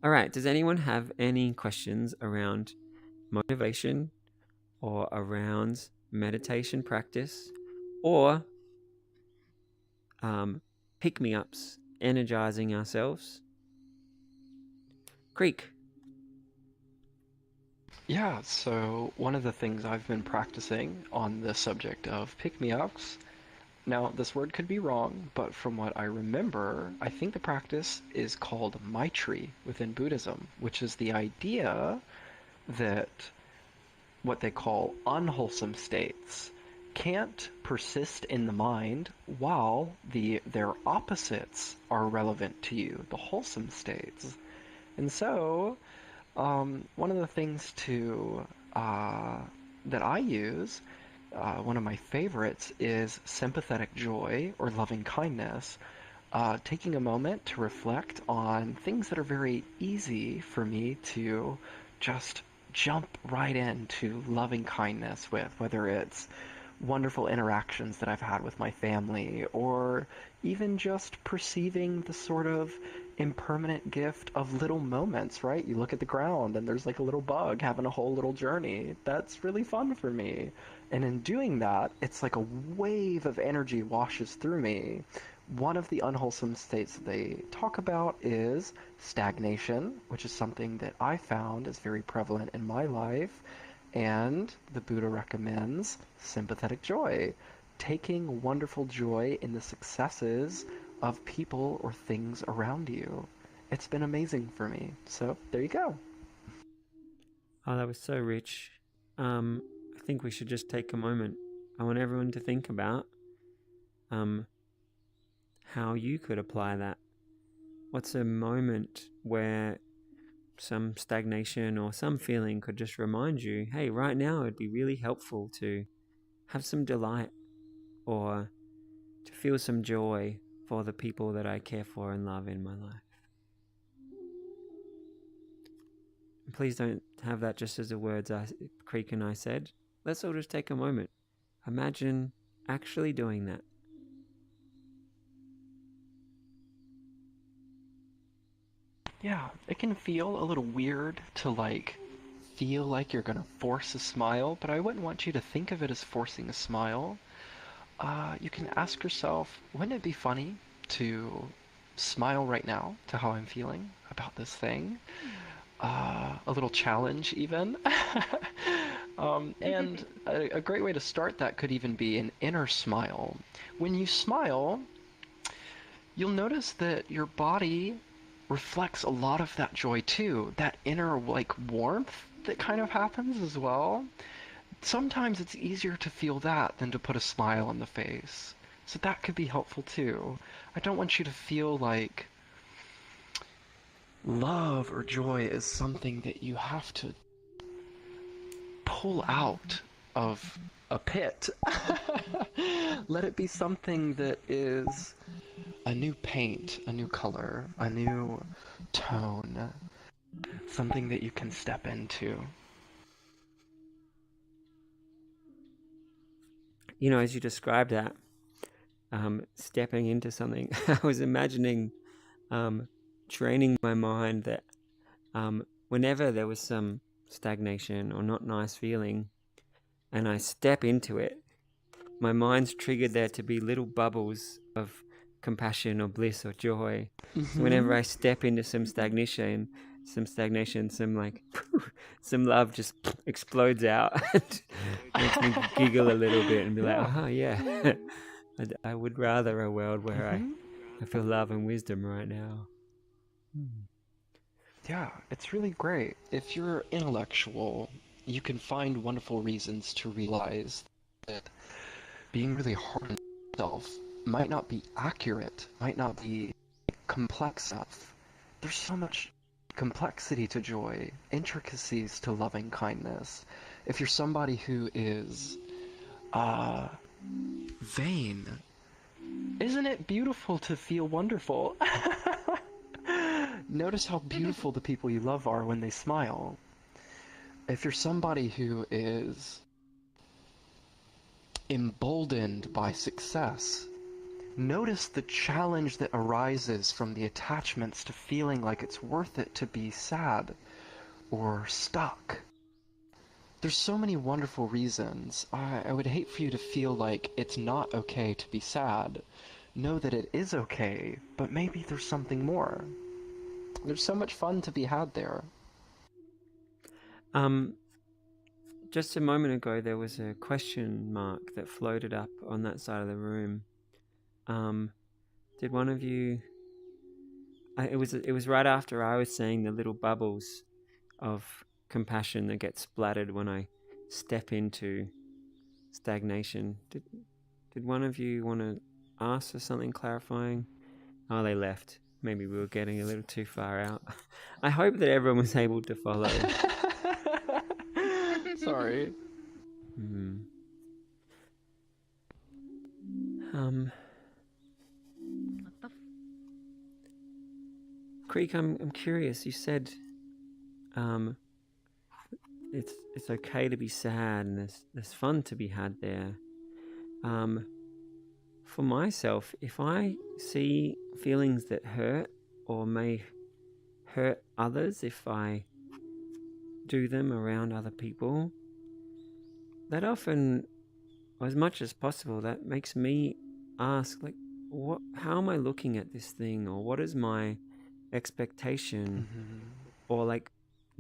right. Does anyone have any questions around motivation or around meditation practice or pick me ups, energizing ourselves? Creek. Yeah, so one of the things I've been practicing on the subject of pick-me-ups, now this word could be wrong, but from what I remember, I think the practice is called Maitri within Buddhism, which is the idea that what they call unwholesome states can't persist in the mind while their opposites are relevant to you, the wholesome states. And so, one of the things that I use, one of my favorites, is sympathetic joy or loving kindness. Taking a moment to reflect on things that are very easy for me to just jump right into loving kindness with, whether it's wonderful interactions that I've had with my family, or even just perceiving the sort of impermanent gift of little moments, right? You look at the ground and there's like a little bug having a whole little journey. That's really fun for me. And in doing that, it's like a wave of energy washes through me. One of the unwholesome states that they talk about is stagnation, which is something that I found is very prevalent in my life. And the Buddha recommends sympathetic joy, taking wonderful joy in the successes of people or things around you. It's been amazing for me. So there you go. Oh, that was so rich. I think we should just take a moment. I want everyone to think about how you could apply that. What's a moment where some stagnation or some feeling could just remind you, hey, right now it'd be really helpful to have some delight or to feel some joy for the people that I care for and love in my life. And please don't have that just as the words Creek and I said. Let's all just take a moment. Imagine actually doing that. Yeah, it can feel a little weird to feel like you're gonna force a smile, but I wouldn't want you to think of it as forcing a smile. You can ask yourself, wouldn't it be funny to smile right now to how I'm feeling about this thing? A little challenge, even. And a great way to start that could even be an inner smile. When you smile, you'll notice that your body reflects a lot of that joy too. That inner, warmth that kind of happens as well. Sometimes it's easier to feel that than to put a smile on the face. So that could be helpful too. I don't want you to feel like love or joy is something that you have to pull out of a pit. Let it be something that is a new paint, a new color, a new tone, something that you can step into. You know, as you described that, stepping into something, I was imagining training my mind that whenever there was some stagnation or not nice feeling and I step into it, my mind's triggered there to be little bubbles of compassion or bliss or joy. So whenever I step into some stagnation, some love just explodes out and makes me giggle a little bit and be like, oh yeah, I would rather a world where I feel love and wisdom right now. Yeah, it's really great. If you're intellectual, you can find wonderful reasons to realize that being really hard on yourself might not be accurate, might not be complex enough. There's so much complexity to joy, intricacies to loving kindness. If you're somebody who is vain, isn't it beautiful to feel wonderful? Notice how beautiful the people you love are when they smile. If you're somebody who is emboldened by success, Notice the challenge that arises from the attachments to feeling like it's worth it to be sad or stuck. There's so many wonderful reasons. I would hate for you to feel like it's not okay to be sad. Know that it is okay, but maybe there's something more. There's so much fun to be had there. Just a moment ago, there was a question mark that floated up on that side of the room. Did one of you? It was right after I was saying the little bubbles of compassion that get splattered when I step into stagnation. Did one of you want to ask for something clarifying? Oh, they left. Maybe we were getting a little too far out. I hope that everyone was able to follow. Sorry. Creek, I'm curious. You said it's okay to be sad and there's fun to be had there. For myself, if I see feelings that hurt or may hurt others if I do them around other people, that often, as much as possible, that makes me ask, like, how am I looking at this thing, or what is my expectation, or like,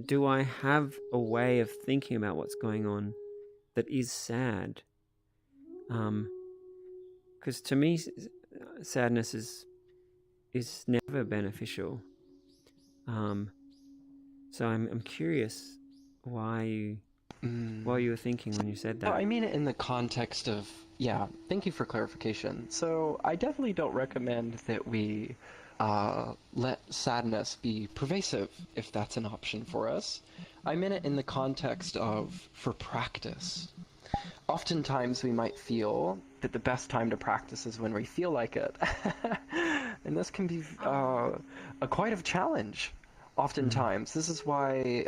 do I have a way of thinking about what's going on that is sad? Because to me, sadness is never beneficial. So I'm curious why you were thinking when you said that. No, I mean it in the context of, yeah, thank you for clarification. So I definitely don't recommend that we let sadness be pervasive, if that's an option for us. I meant it in the context of for practice. Oftentimes we might feel that the best time to practice is when we feel like it. And this can be quite a challenge oftentimes. This is why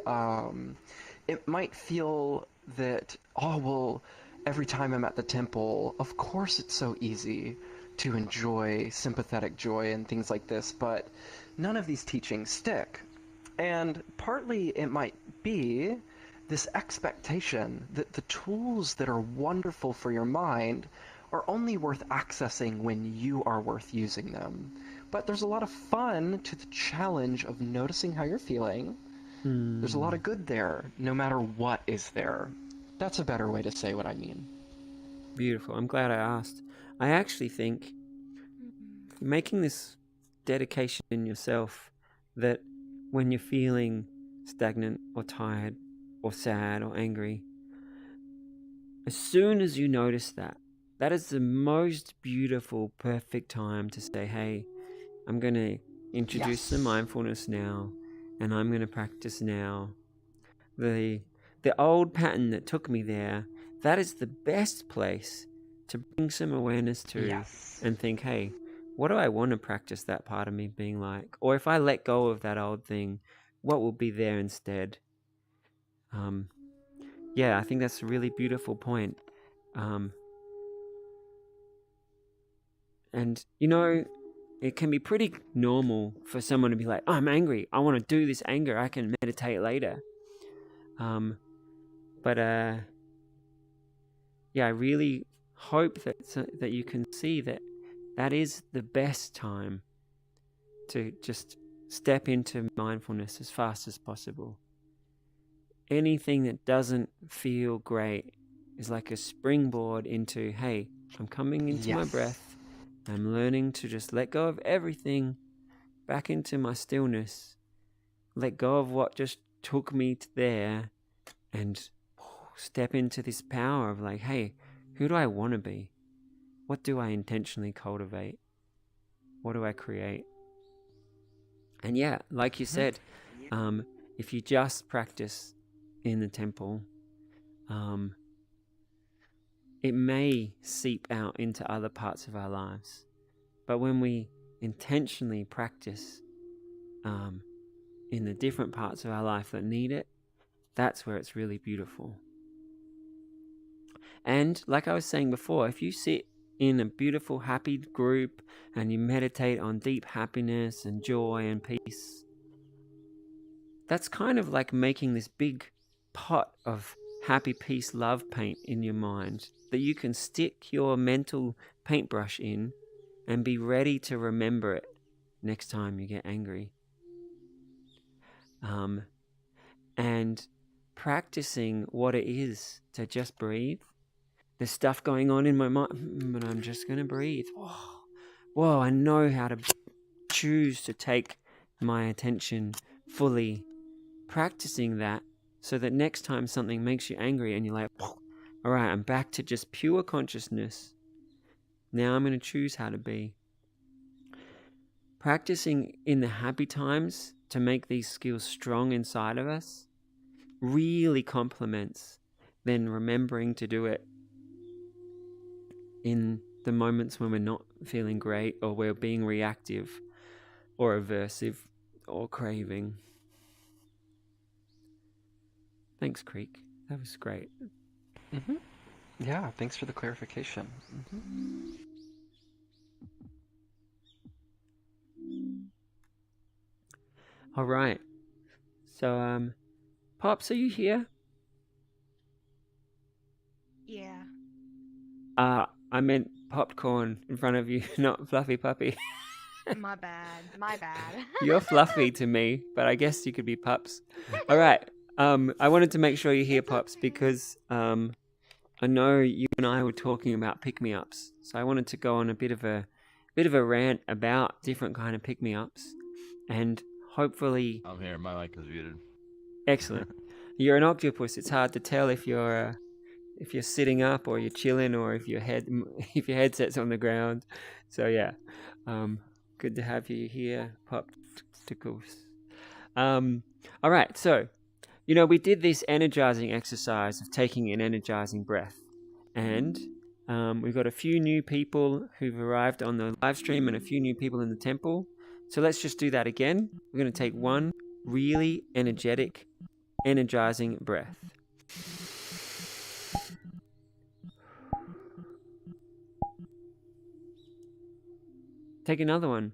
it might feel that, oh, well, every time I'm at the temple, of course it's so easy to enjoy sympathetic joy and things like this, but none of these teachings stick. And partly it might be this expectation that the tools that are wonderful for your mind are only worth accessing when you are worth using them. But there's a lot of fun to the challenge of noticing how you're feeling. There's a lot of good there, no matter what is there. That's a better way to say what I mean. Beautiful. I'm glad I asked. I actually think making this dedication in yourself that when you're feeling stagnant or tired or sad or angry, as soon as you notice that, that is the most beautiful, perfect time to say, hey, I'm going to introduce some mindfulness now, and I'm going to practice now. The old pattern that took me there, that is the best place to bring some awareness to and think, hey, what do I want to practice that part of me being like? Or if I let go of that old thing, what will be there instead? Yeah, I think that's a really beautiful point. And, you know, it can be pretty normal for someone to be like, oh, I'm angry. I want to do this anger. I can meditate later. But yeah, I really hope that you can see that is the best time to just step into mindfulness as fast as possible. Anything that doesn't feel great is like a springboard into, hey, I'm coming into my breath. I'm learning to just let go of everything, back into my stillness, let go of what just took me to there, and step into this power of like, hey, who do I want to be? What do I intentionally cultivate? What do I create? And yeah, like you said, if you just practice in the temple, it may seep out into other parts of our lives. But when we intentionally practice in the different parts of our life that need it, that's where it's really beautiful. And like I was saying before, if you sit in a beautiful, happy group and you meditate on deep happiness and joy and peace, that's kind of like making this big pot of happy, peace, love paint in your mind that you can stick your mental paintbrush in and be ready to remember it next time you get angry. And practicing what it is to just breathe. There's stuff going on in my mind, but I'm just going to breathe. Whoa, I know how to choose to take my attention fully. Practicing that so that next time something makes you angry and you're like, all right, I'm back to just pure consciousness. Now I'm going to choose how to be. Practicing in the happy times to make these skills strong inside of us really complements then remembering to do it in the moments when we're not feeling great or we're being reactive or aversive or craving. Thanks, Creek. That was great. Yeah, thanks for the clarification. All right. So, Pops, are you here? Yeah. I meant popcorn in front of you, not Fluffy Puppy. My bad. My bad. You're Fluffy to me, but I guess you could be Pups. All right. I wanted to make sure you're here, It's Pops, okay. because I know you and I were talking about pick-me-ups. So I wanted to go on a bit of a rant about different kind of pick-me-ups, and hopefully. I'm here. My mic is muted. Excellent. You're an octopus. It's hard to tell if you're sitting up or you're chilling or if your headset's on the ground. So yeah, good to have you here, Popsicles. All right. So, we did this energizing exercise of taking an energizing breath, and we've got a few new people who've arrived on the live stream and a few new people in the temple. So let's just do that again. We're going to take one really energetic, energizing breath. Take another one.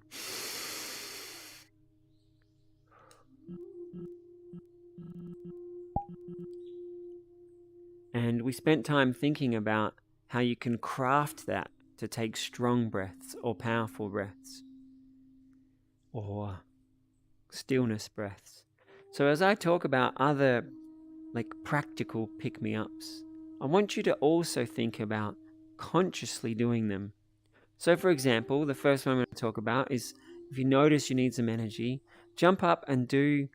And we spent time thinking about how you can craft that to take strong breaths or powerful breaths or stillness breaths. So as I talk about other practical pick-me-ups, I want you to also think about consciously doing them. So for example, the first one I'm going to talk about is if you notice you need some energy, jump up and do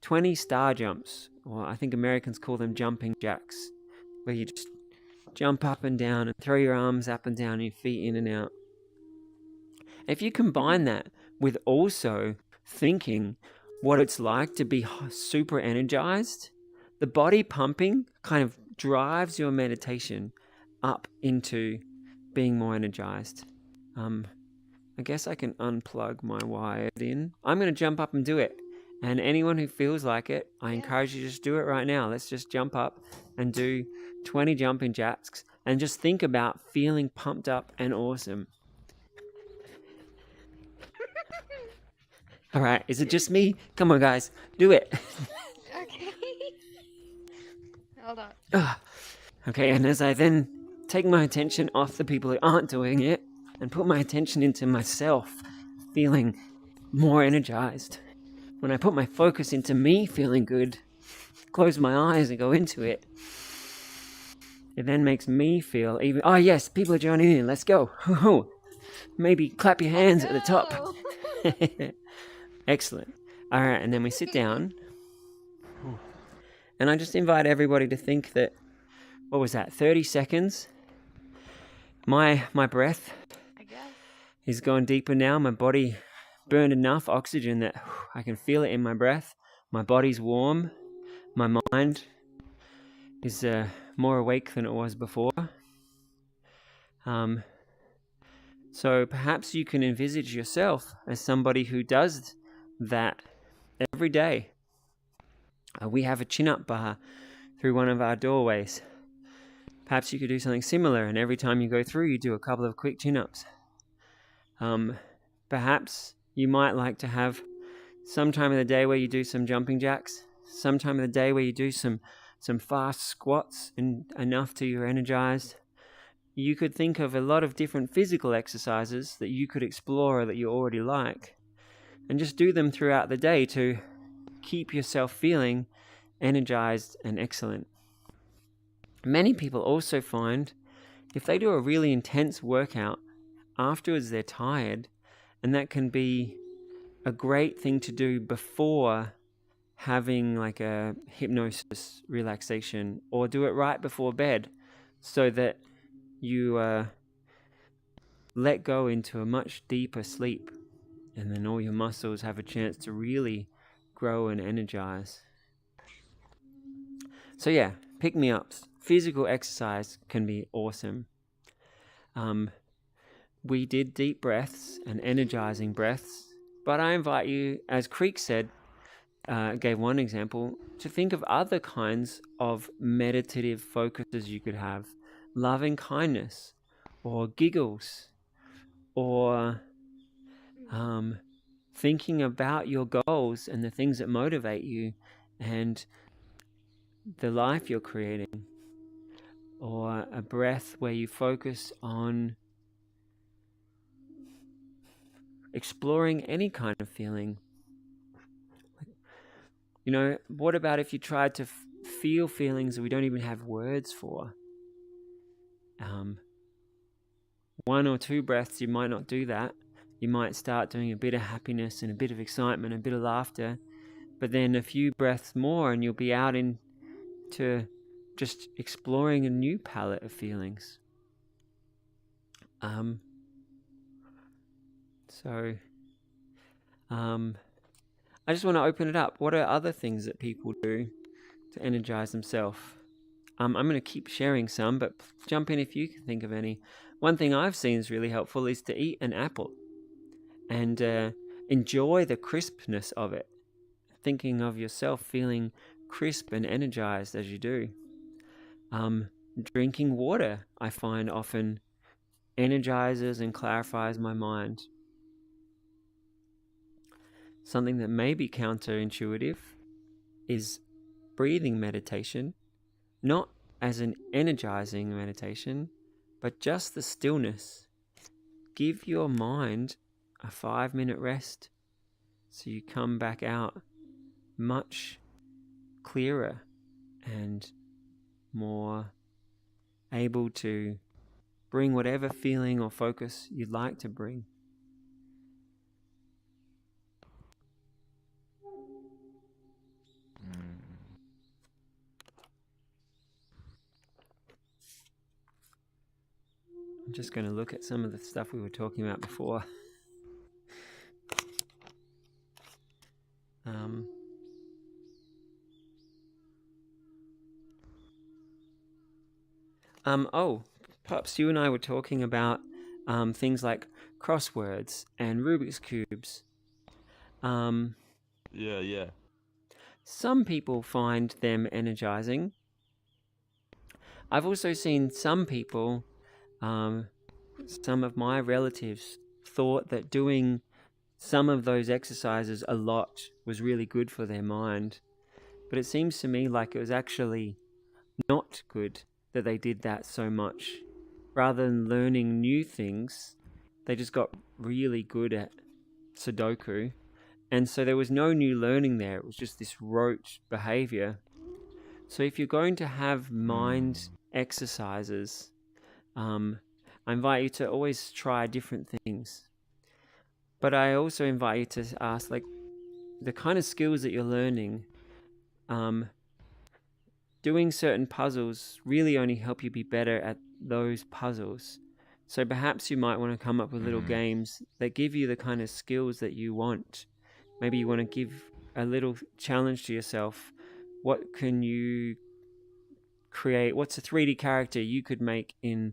20 star jumps, or I think Americans call them jumping jacks, where you just jump up and down and throw your arms up and down, your feet in and out. If you combine that with also thinking what it's like to be super energized, the body pumping kind of drives your meditation up into being more energized. I guess I can unplug my wired in. I'm going to jump up and do it. And anyone who feels like it, I encourage you to just do it right now. Let's just jump up and do 20 jumping jacks and just think about feeling pumped up and awesome. All right, is it just me? Come on, guys, do it. Okay. Hold on. Okay, and as I then take my attention off the people who aren't doing it and put my attention into myself, feeling more energized. When I put my focus into me feeling good, close my eyes and go into it, it then makes me feel even... Oh yes, people are joining in, let's go. Maybe clap your hands at the top. Excellent. All right, and then we sit down. And I just invite everybody to think that, what was that, 30 seconds? My breath I guess. is going deeper now. My body burned enough oxygen that I can feel it in my breath. My body's warm. My mind is more awake than it was before. So perhaps you can envisage yourself as somebody who does that every day. We have a chin-up bar through one of our doorways. Perhaps you could do something similar, and every time you go through, you do a couple of quick chin-ups. Perhaps you might like to have some time of the day where you do some jumping jacks, some time of the day where you do some fast squats and enough till you're energized. You could think of a lot of different physical exercises that you could explore or that you already like, and just do them throughout the day to keep yourself feeling energized and excellent. Many people also find if they do a really intense workout, afterwards they're tired, and that can be a great thing to do before having like a hypnosis relaxation, or do it right before bed so that you let go into a much deeper sleep, and then all your muscles have a chance to really grow and energize. So yeah, pick-me-ups. Physical exercise can be awesome. We did deep breaths and energizing breaths, but I invite you, as Creek said, gave one example, to think of other kinds of meditative focuses you could have. Loving kindness, or giggles, or thinking about your goals and the things that motivate you and the life you're creating, or a breath where you focus on exploring any kind of feeling. You know, what about if you tried to feel feelings that we don't even have words for? One or two breaths, you might not do that. You might start doing a bit of happiness and a bit of excitement, a bit of laughter, but then a few breaths more and you'll be out into just exploring a new palette of feelings. I just want to open it up. What are other things that people do to energize themselves? I'm going to keep sharing some, but jump in if you can think of any. One thing I've seen is really helpful is to eat an apple and enjoy the crispness of it. Thinking of yourself feeling crisp and energized as you do. Drinking water, I find, often energizes and clarifies my mind. Something that may be counterintuitive is breathing meditation, not as an energizing meditation, but just the stillness. Give your mind a 5-minute rest so you come back out much clearer and more able to bring whatever feeling or focus you'd like to bring. I'm just going to look at some of the stuff we were talking about before. Pops, you and I were talking about things like crosswords and Rubik's Cubes. Yeah. Some people find them energizing. I've also seen some people, some of my relatives, thought that doing some of those exercises a lot was really good for their mind. But it seems to me like it was actually not good that they did that so much. Rather than learning new things, they just got really good at Sudoku. And so there was no new learning there. It was just this rote behavior. So if you're going to have mind exercises, I invite you to always try different things. But I also invite you to ask, like, the kind of skills that you're learning, doing certain puzzles really only help you be better at those puzzles. So perhaps you might want to come up with little games that give you the kind of skills that you want. Maybe you want to give a little challenge to yourself. What can you create? What's a 3D character you could make in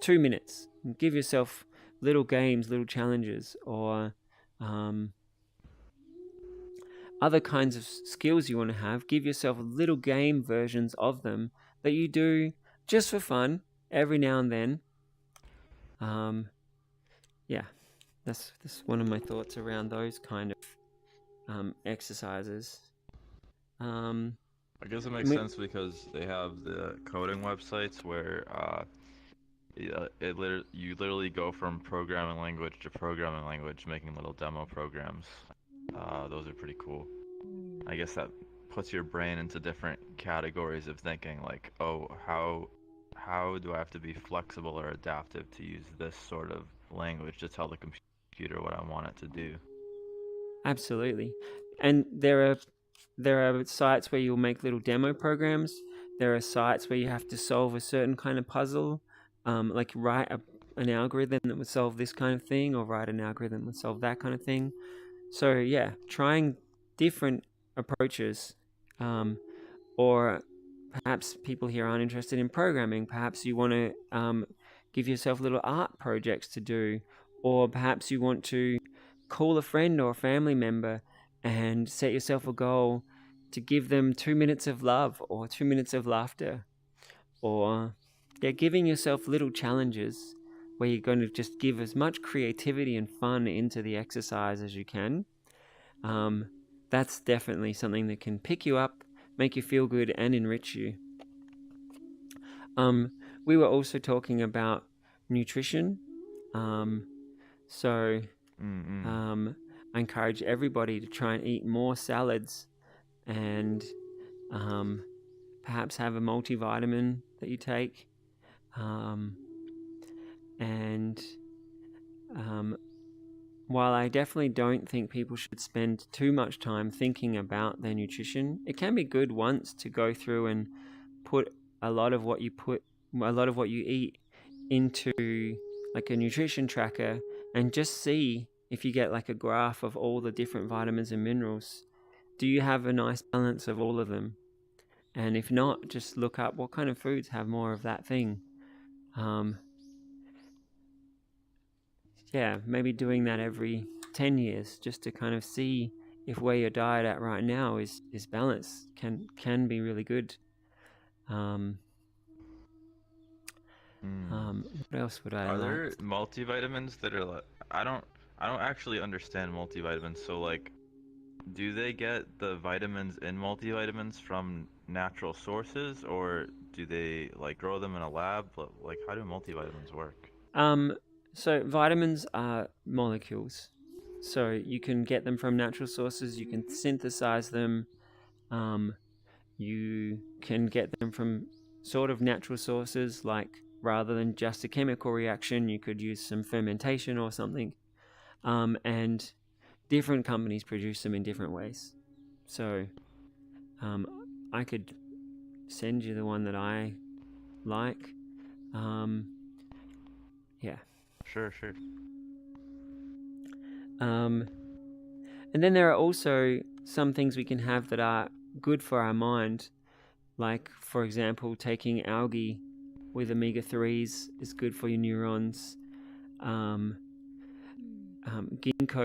2 minutes? And give yourself little games, little challenges, or other kinds of skills you want to have. Give yourself little game versions of them that you do just for fun, every now and then. Yeah, that's one of my thoughts around those kind of exercises. I guess it makes sense because they have the coding websites where you literally go from programming language to programming language, making little demo programs. Those are pretty cool. I guess that puts your brain into different categories of thinking, like, oh, how do I have to be flexible or adaptive to use this sort of language to tell the computer what I want it to do? Absolutely. And there are sites where you'll make little demo programs. There are sites where you have to solve a certain kind of puzzle, like write an algorithm that would solve this kind of thing, or write an algorithm that would solve that kind of thing. So yeah, trying different approaches, or perhaps people here aren't interested in programming. Perhaps you want to give yourself little art projects to do, or perhaps you want to call a friend or a family member and set yourself a goal to give them 2 minutes of love or 2 minutes of laughter, or giving yourself little challenges where you're going to just give as much creativity and fun into the exercise as you can. That's definitely something that can pick you up, make you feel good, and enrich you. We were also talking about nutrition. So I encourage everybody to try and eat more salads, and perhaps have a multivitamin that you take. While I definitely don't think people should spend too much time thinking about their nutrition, it can be good once to go through and put a lot of what you eat into like a nutrition tracker, and just see if you get like a graph of all the different vitamins and minerals. Do you have a nice balance of all of them? And if not, just look up what kind of foods have more of that thing. Maybe doing that every 10 years just to kind of see if where your diet at right now is balanced can be really good. What else would I Are like? there multivitamins that are like, I don't actually understand multivitamins, so like, do they get the vitamins in multivitamins from natural sources, or do they like grow them in a lab? Like, how do multivitamins work? So vitamins are molecules. So you can get them from natural sources, you can synthesize them, you can get them from sort of natural sources, like rather than just a chemical reaction, you could use some fermentation or something. And different companies produce them in different ways. So I could send you the one that I like. Yeah. Sure. And then there are also some things we can have that are good for our mind. Like, for example, taking algae with omega-3s is good for your neurons. Ginkgo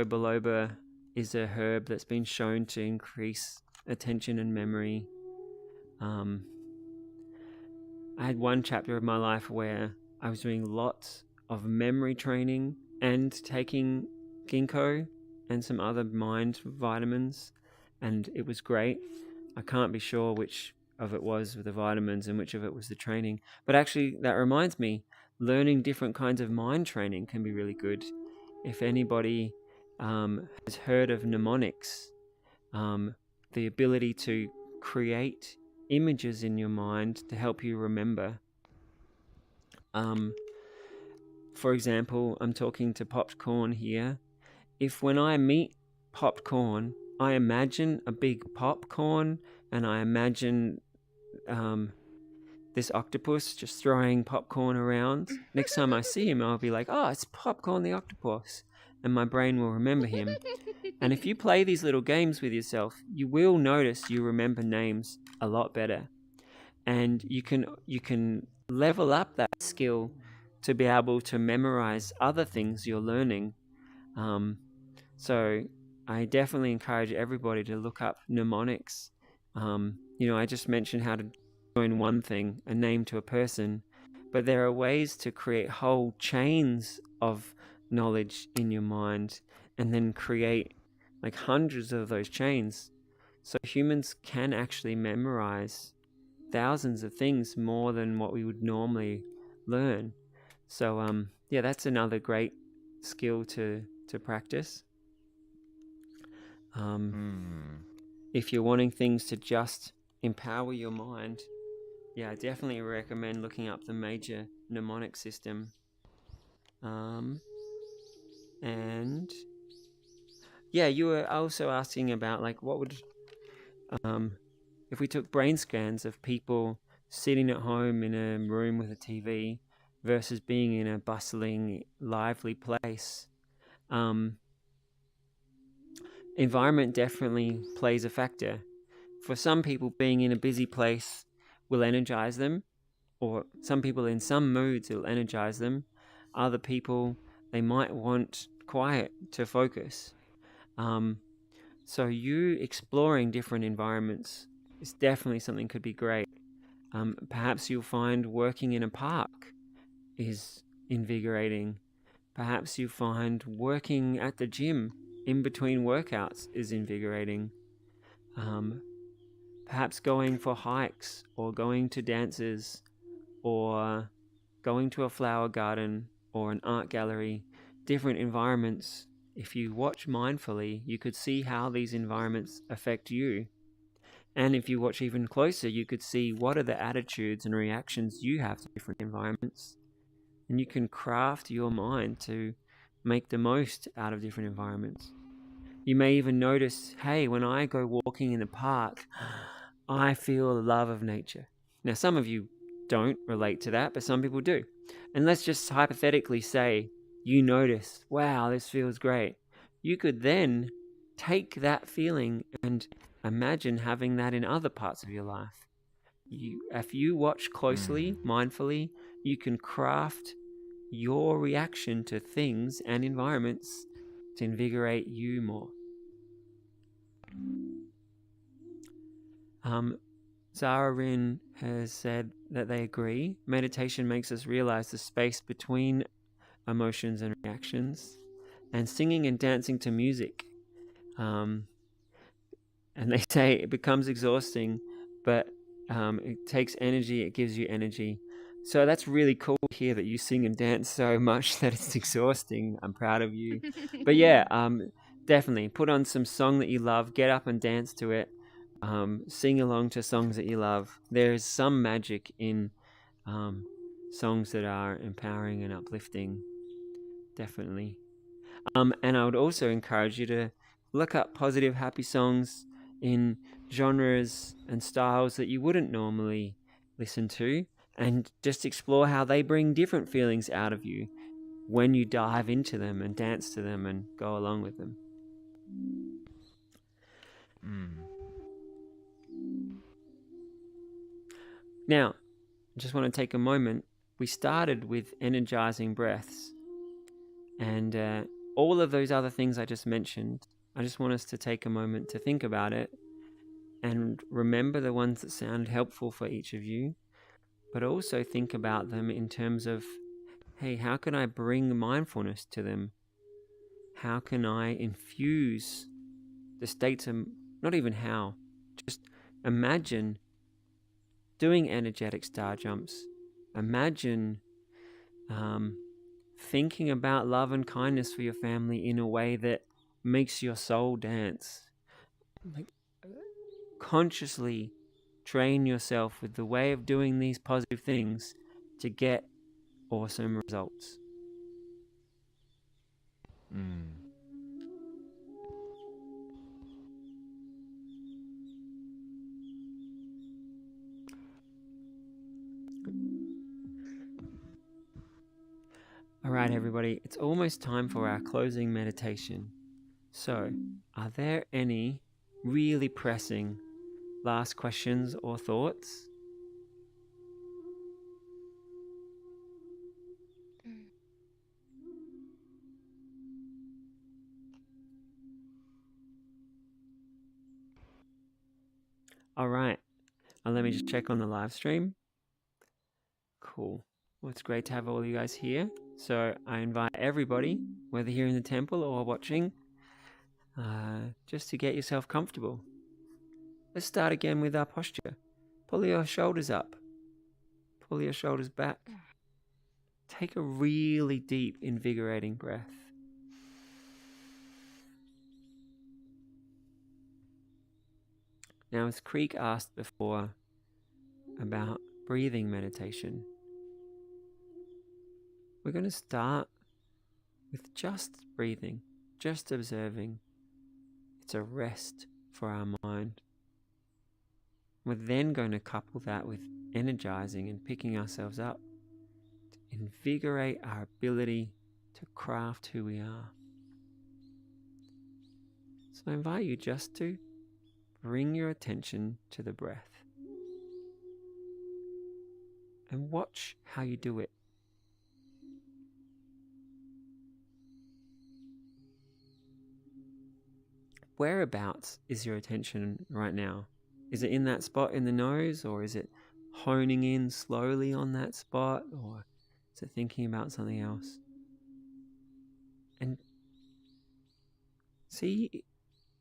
biloba is a herb that's been shown to increase attention and memory. I had one chapter of my life where I was doing lots of memory training and taking ginkgo and some other mind vitamins, and it was great. I can't be sure which of it was the vitamins and which of it was the training, but actually that reminds me, learning different kinds of mind training can be really good. If anybody has heard of mnemonics, the ability to create images in your mind to help you remember. For example, I'm talking to Popcorn here. If when I meet Popcorn, I imagine a big popcorn, and I imagine this octopus just throwing popcorn around. Next time I see him, I'll be like, oh, it's Popcorn the octopus, and my brain will remember him. And if you play these little games with yourself, you will notice you remember names a lot better. And you can level up that skill to be able to memorize other things you're learning. So I definitely encourage everybody to look up mnemonics. I just mentioned how to join one thing, a name to a person, but there are ways to create whole chains of knowledge in your mind and then create like hundreds of those chains. So humans can actually memorize thousands of things more than what we would normally learn. So yeah, that's another great skill to practice. If you're wanting things to just empower your mind, yeah, I definitely recommend looking up the major mnemonic system. And yeah, you were also asking about like what would if we took brain scans of people sitting at home in a room with a TV versus being in a bustling, lively place. Environment definitely plays a factor. For some people, being in a busy place will energize them, or some people in some moods will energize them. Other people, they might want quiet to focus. So you exploring different environments is definitely something could be great. Perhaps you'll find working in a park is invigorating. Perhaps you find working at the gym in between workouts is invigorating. Perhaps going for hikes or going to dances or going to a flower garden or an art gallery, different environments. If you watch mindfully, you could see how these environments affect you. And if you watch even closer, you could see what are the attitudes and reactions you have to different environments. And you can craft your mind to make the most out of different environments. You may even notice, hey, when I go walking in the park, I feel the love of nature. Now, some of you don't relate to that, but some people do. And let's just hypothetically say you notice, wow, this feels great. You could then take that feeling and imagine having that in other parts of your life. If you watch closely, mindfully, you can craft your reaction to things and environments to invigorate you more. Zara Rin has said that they agree. Meditation makes us realize the space between emotions and reactions, and singing and dancing to music. And they say it becomes exhausting, but it takes energy, it gives you energy. So that's really cool to hear that you sing and dance so much that it's exhausting. I'm proud of you. But yeah, definitely put on some song that you love, get up and dance to it. Sing along to songs that you love. There's some magic in songs that are empowering and uplifting, definitely. And I would also encourage you to look up positive, happy songs in genres and styles that you wouldn't normally listen to, and just explore how they bring different feelings out of you when you dive into them and dance to them and go along with them. Now, I just want to take a moment. We started with energizing breaths, and all of those other things I just mentioned, I just want us to take a moment to think about it and remember the ones that sound helpful for each of you, but also think about them in terms of, hey, how can I bring mindfulness to them? How can I infuse the states of, not even how, just imagine doing energetic star jumps. Imagine thinking about love and kindness for your family in a way that makes your soul dance. Like, consciously train yourself with the way of doing these positive things to get awesome results. All right, everybody, it's almost time for our closing meditation. So, are there any really pressing last questions or thoughts? All right. let me just check on the live stream. Cool. Well, it's great to have all you guys here. So I invite everybody, whether here in the temple or watching, just to get yourself comfortable. Let's start again with our posture. Pull your shoulders up. Pull your shoulders back. Take a really deep, invigorating breath. Now, as Creek asked before about breathing meditation, we're going to start with just breathing, just observing. It's a rest for our mind. We're then going to couple that with energizing and picking ourselves up to invigorate our ability to craft who we are. So I invite you just to bring your attention to the breath and watch how you do it. Whereabouts is your attention right now? Is it in that spot in the nose, or is it honing in slowly on that spot, or is it thinking about something else? And see,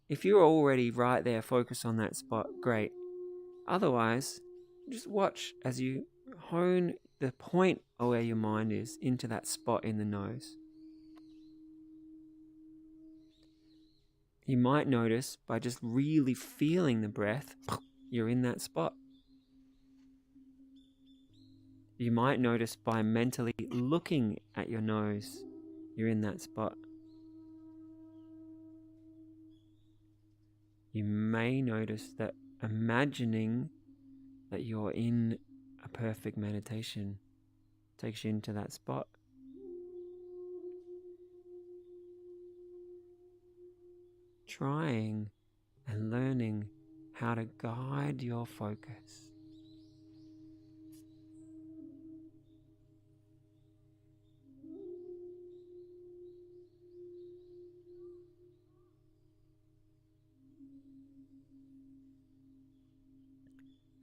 if you're already right there, focus on that spot, great. Otherwise, just watch as you hone the point of where your mind is into that spot in the nose. You might notice by just really feeling the breath, you're in that spot. You might notice by mentally looking at your nose, you're in that spot. You may notice that imagining that you're in a perfect meditation takes you into that spot. Trying and learning how to guide your focus.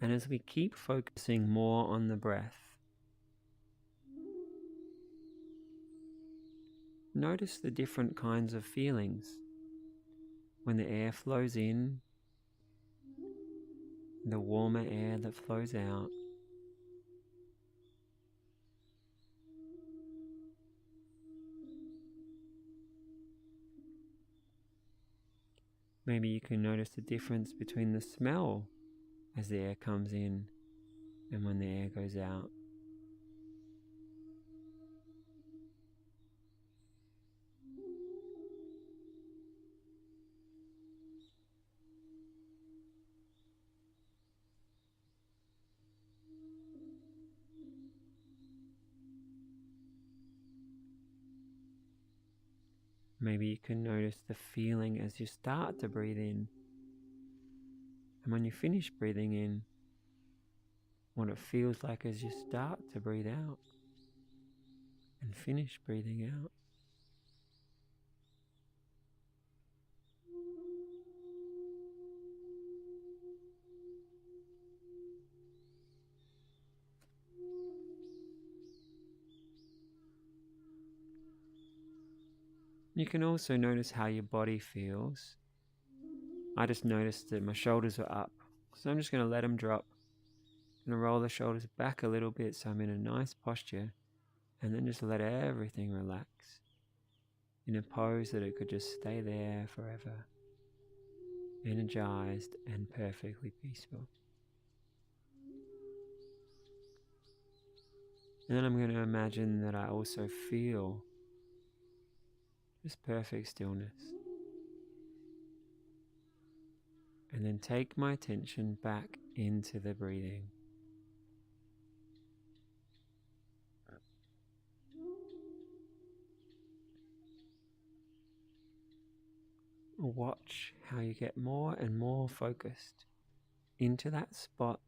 And as we keep focusing more on the breath, notice the different kinds of feelings when the air flows in, the warmer air that flows out. Maybe you can notice the difference between the smell as the air comes in and when the air goes out. Maybe you can notice the feeling as you start to breathe in, and when you finish breathing in, what it feels like as you start to breathe out and finish breathing out. You can also notice how your body feels. I just noticed that my shoulders are up, so I'm just going to let them drop. I'm going to roll the shoulders back a little bit so I'm in a nice posture, and then just let everything relax in a pose that it could just stay there forever, energized and perfectly peaceful. And then I'm going to imagine that I also feel just perfect stillness. And then take my attention back into the breathing. Watch how you get more and more focused into that spot,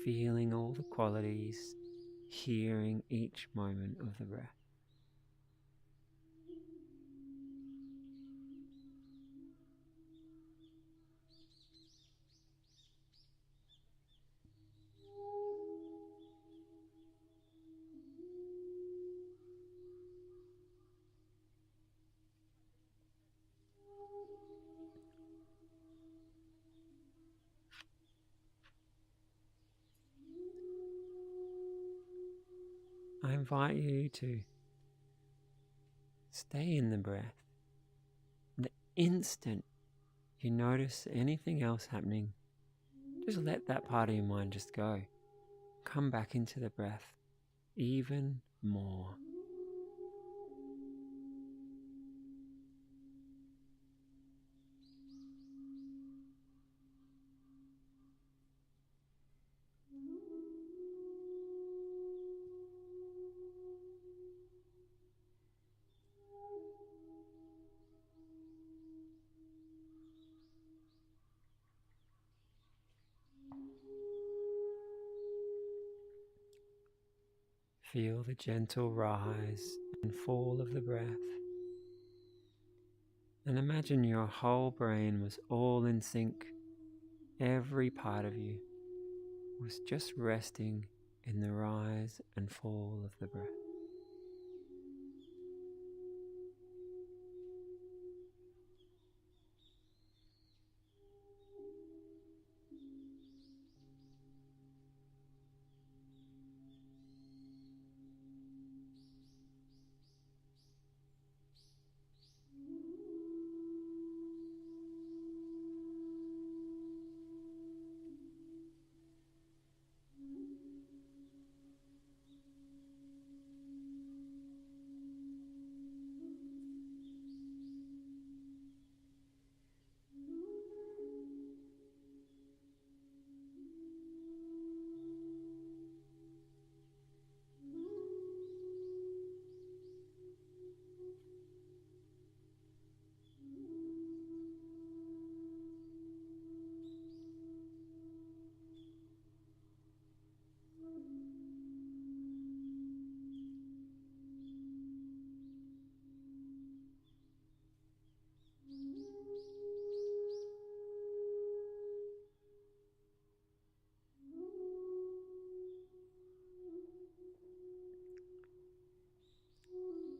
feeling all the qualities, hearing each moment of the breath. invite you to stay in the breath. The instant you notice anything else happening, just let that part of your mind just go. Come back into the breath even more. Feel the gentle rise and fall of the breath. And imagine your whole brain was all in sync. Every part of you was just resting in the rise and fall of the breath.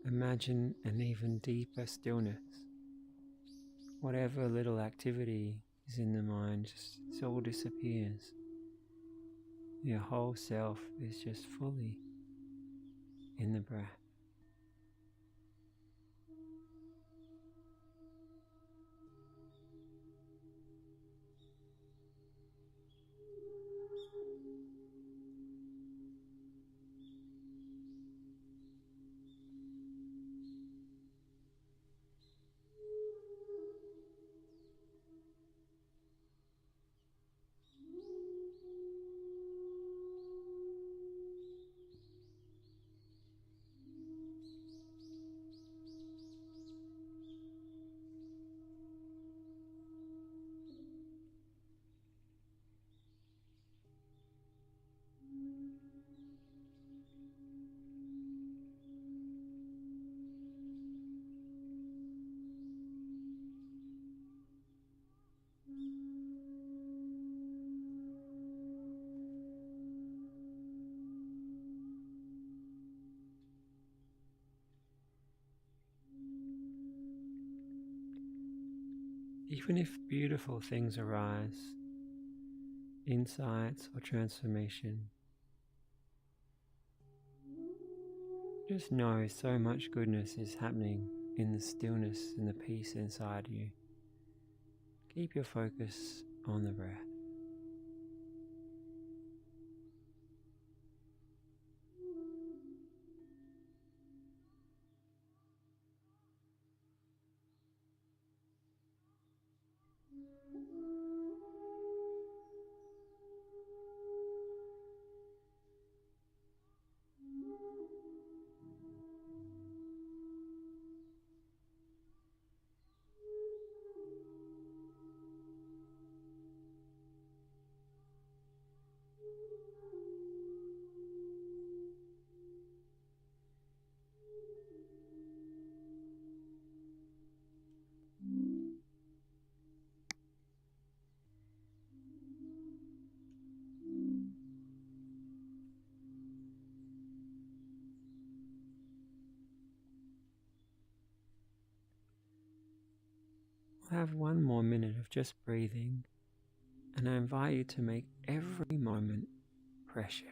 Imagine an even deeper stillness. Whatever little activity is in the mind just all disappears. Your whole self is just fully in the breath. Even if beautiful things arise, insights or transformation, just know so much goodness is happening in the stillness and the peace inside you. Keep your focus on the breath. We'll have one more minute of just breathing, and I invite you to make every moment precious.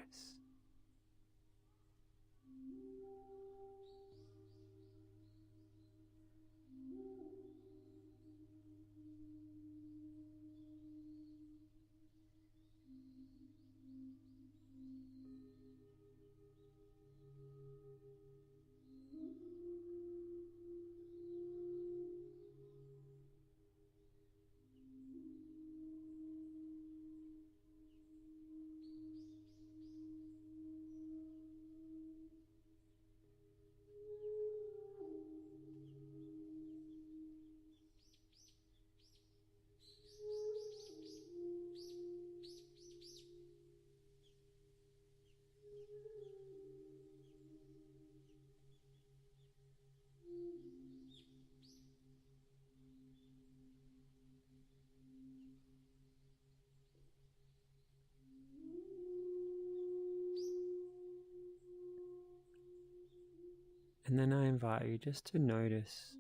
And then I invite you just to notice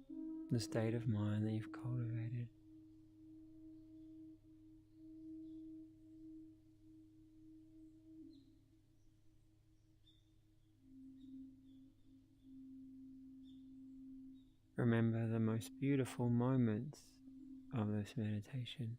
the state of mind that you've cultivated. Remember the most beautiful moments of this meditation.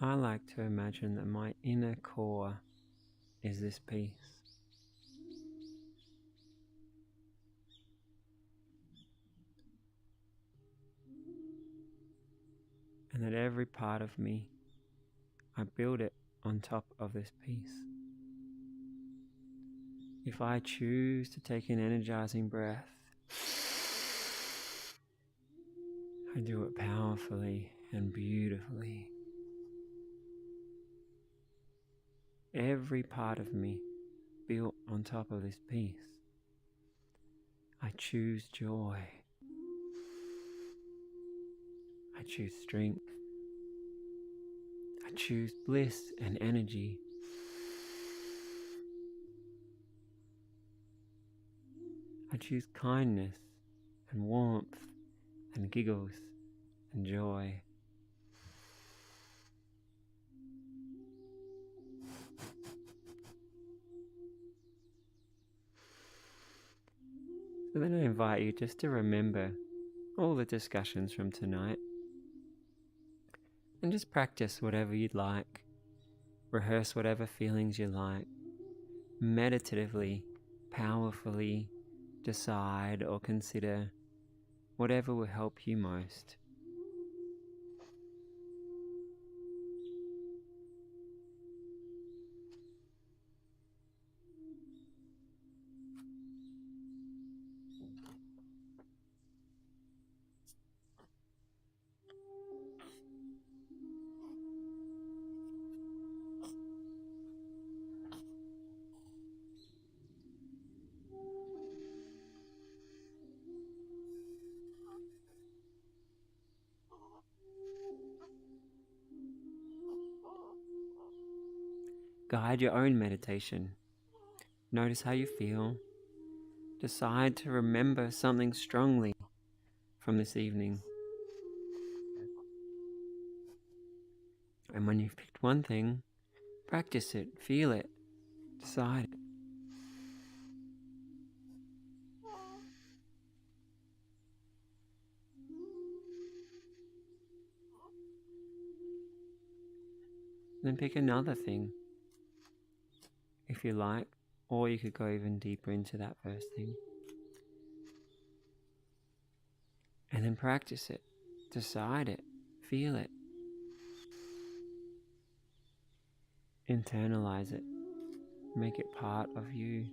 I like to imagine that my inner core is this peace. And that every part of me, I build it on top of this peace. If I choose to take an energizing breath, I do it powerfully and beautifully. Every part of me built on top of this peace. I choose joy. I choose strength. I choose bliss and energy. I choose kindness and warmth and giggles and joy. So then I invite you just to remember all the discussions from tonight and just practice whatever you'd like. Rehearse whatever feelings you like. Meditatively, powerfully decide or consider whatever will help you most. Guide your own meditation. Notice how you feel. Decide to remember something strongly from this evening. And when you've picked one thing, practice it, feel it, decide it. Then pick another thing, if you like, or you could go even deeper into that first thing. And then practice it, decide it, feel it. Internalize it, make it part of you.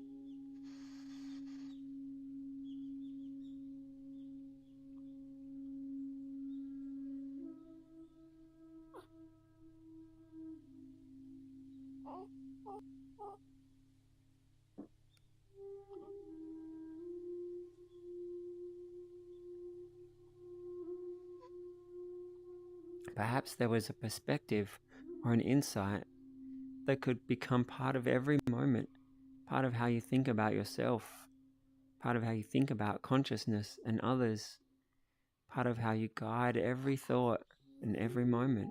Perhaps there was a perspective or an insight that could become part of every moment, part of how you think about yourself, part of how you think about consciousness and others, part of how you guide every thought and every moment.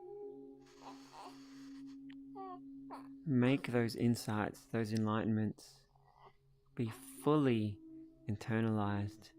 Make those insights, those enlightenments, be fully internalized.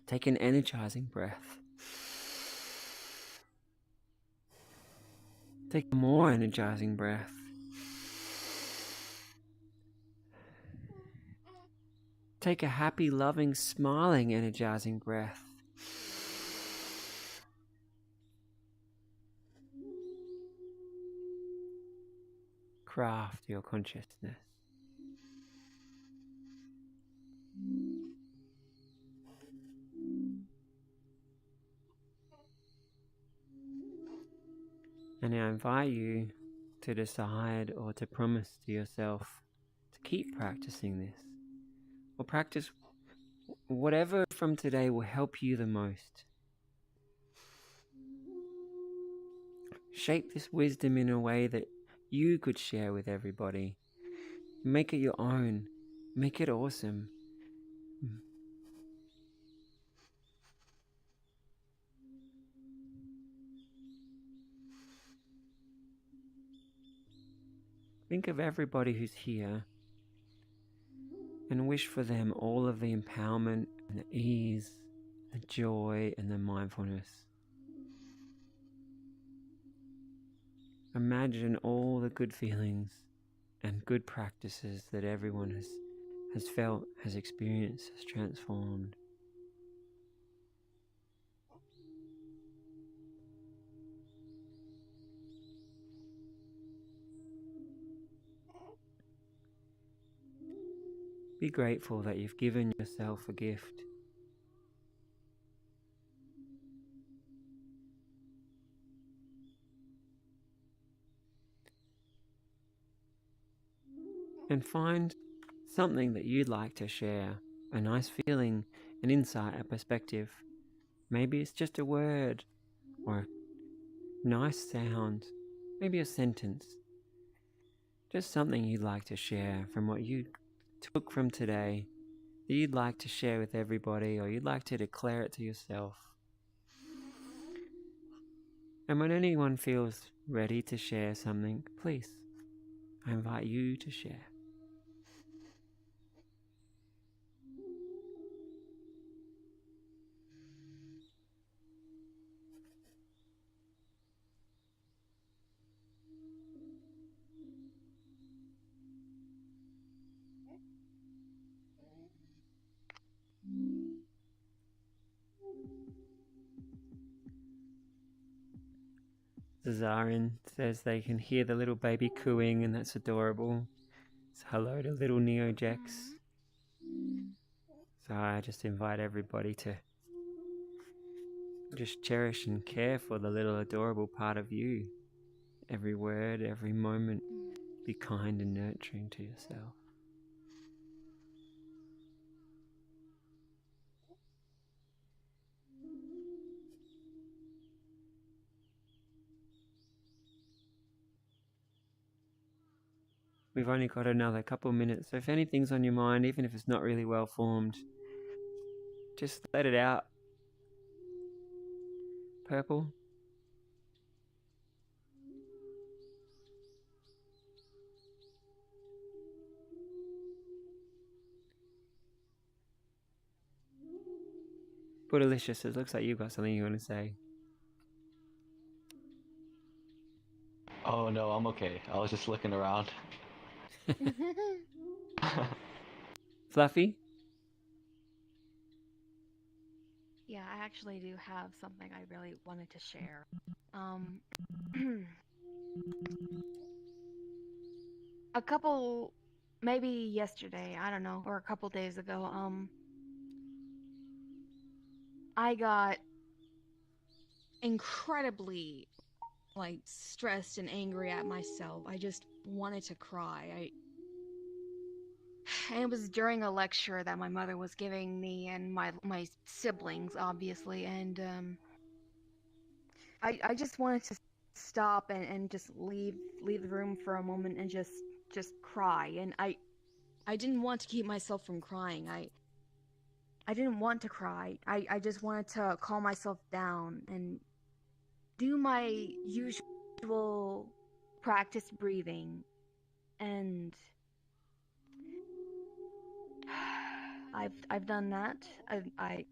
Take an energizing breath. Take a more energizing breath. Take a happy, loving, smiling, energizing breath. craft your consciousness. And I invite you to decide or to promise to yourself to keep practicing this, or practice whatever from today will help you the most. Shape this wisdom in a way that you could share with everybody. Make it your own. Make it awesome. Think of everybody who's here and wish for them all of the empowerment and the ease, the joy and the mindfulness. Imagine all the good feelings and good practices that everyone has felt, has experienced, has transformed. Be grateful that you've given yourself a gift. And find something that you'd like to share, a nice feeling, an insight, a perspective. Maybe it's just a word or a nice sound, maybe a sentence. Just something you'd like to share from what you took from today that you'd like to share with everybody, or you'd like to declare it to yourself. And when anyone feels ready to share something, please, I invite you to share. Zazarin says they can hear the little baby cooing, and that's adorable. So hello to little Neojex. So I just invite everybody to just cherish and care for the little adorable part of you. Every word, every moment, be kind and nurturing to yourself. We've only got another couple minutes, so if anything's on your mind, even if it's not really well formed, just let it out. Purple? Bootylicious, it looks like you've got something you want to say. Oh no, I'm okay. I was just looking around. Fluffy? Yeah, I actually do have something I really wanted to share. A couple, maybe yesterday, I don't know, or a couple days ago, I got incredibly, like, stressed and angry at myself. I just wanted to cry. And it was during a lecture that my mother was giving me and my siblings, obviously, and I just wanted to stop and just leave the room for a moment and just cry. And I didn't want to keep myself from crying. I didn't want to cry. I just wanted to calm myself down and do my usual practice breathing. And I've done that. I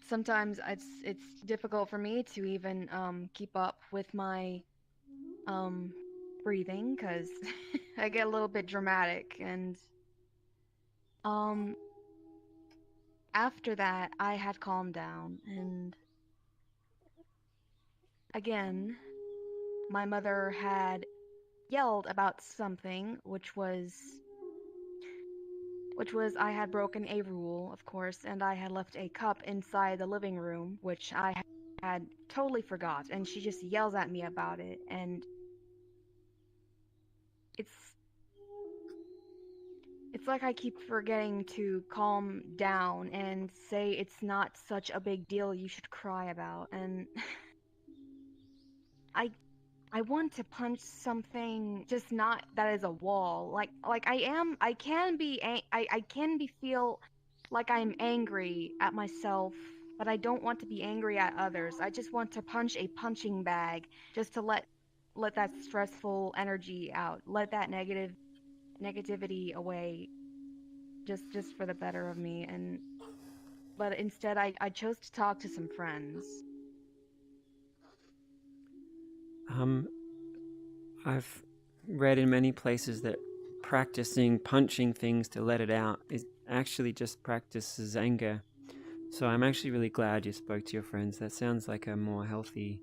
sometimes it's difficult for me to even keep up with my breathing because I get a little bit dramatic. And after that I had calmed down, and again my mother had yelled about something, which was I had broken a rule, of course, and I had left a cup inside the living room, which I had totally forgot, and she just yells at me about it, and it's it's like I keep forgetting to calm down and say it's not such a big deal you should cry about, and I I want to punch something, just not that is a wall. Like I can be I can be feel like I'm angry at myself, but I don't want to be angry at others. I just want to punch a punching bag just to let that stressful energy out. Let that negativity away just for the better of me, and but instead I chose to talk to some friends. Um, I've read in many places that practicing punching things to let it out is actually just practices anger. So I'm actually really glad you spoke to your friends. That sounds like a more healthy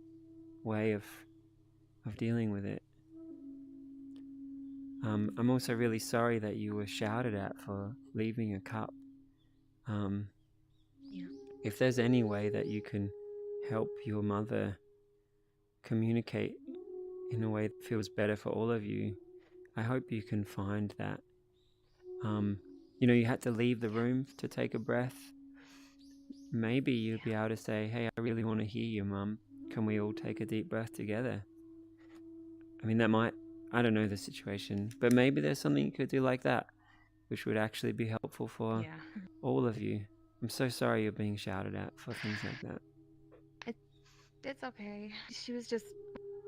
way of dealing with it. I'm also really sorry that you were shouted at for leaving a cup. Um, Yeah. if there's any way that you can help your mother communicate in a way that feels better for all of you, I hope you can find that. You had to leave the room to take a breath. Maybe you'll be able to say, hey, I really want to hear you, Mum. Can we all take a deep breath together? I mean, I don't know the situation, but maybe there's something you could do like that, which would actually be helpful for Yeah. all of you. I'm so sorry you're being shouted at for things like that. It's okay. She was just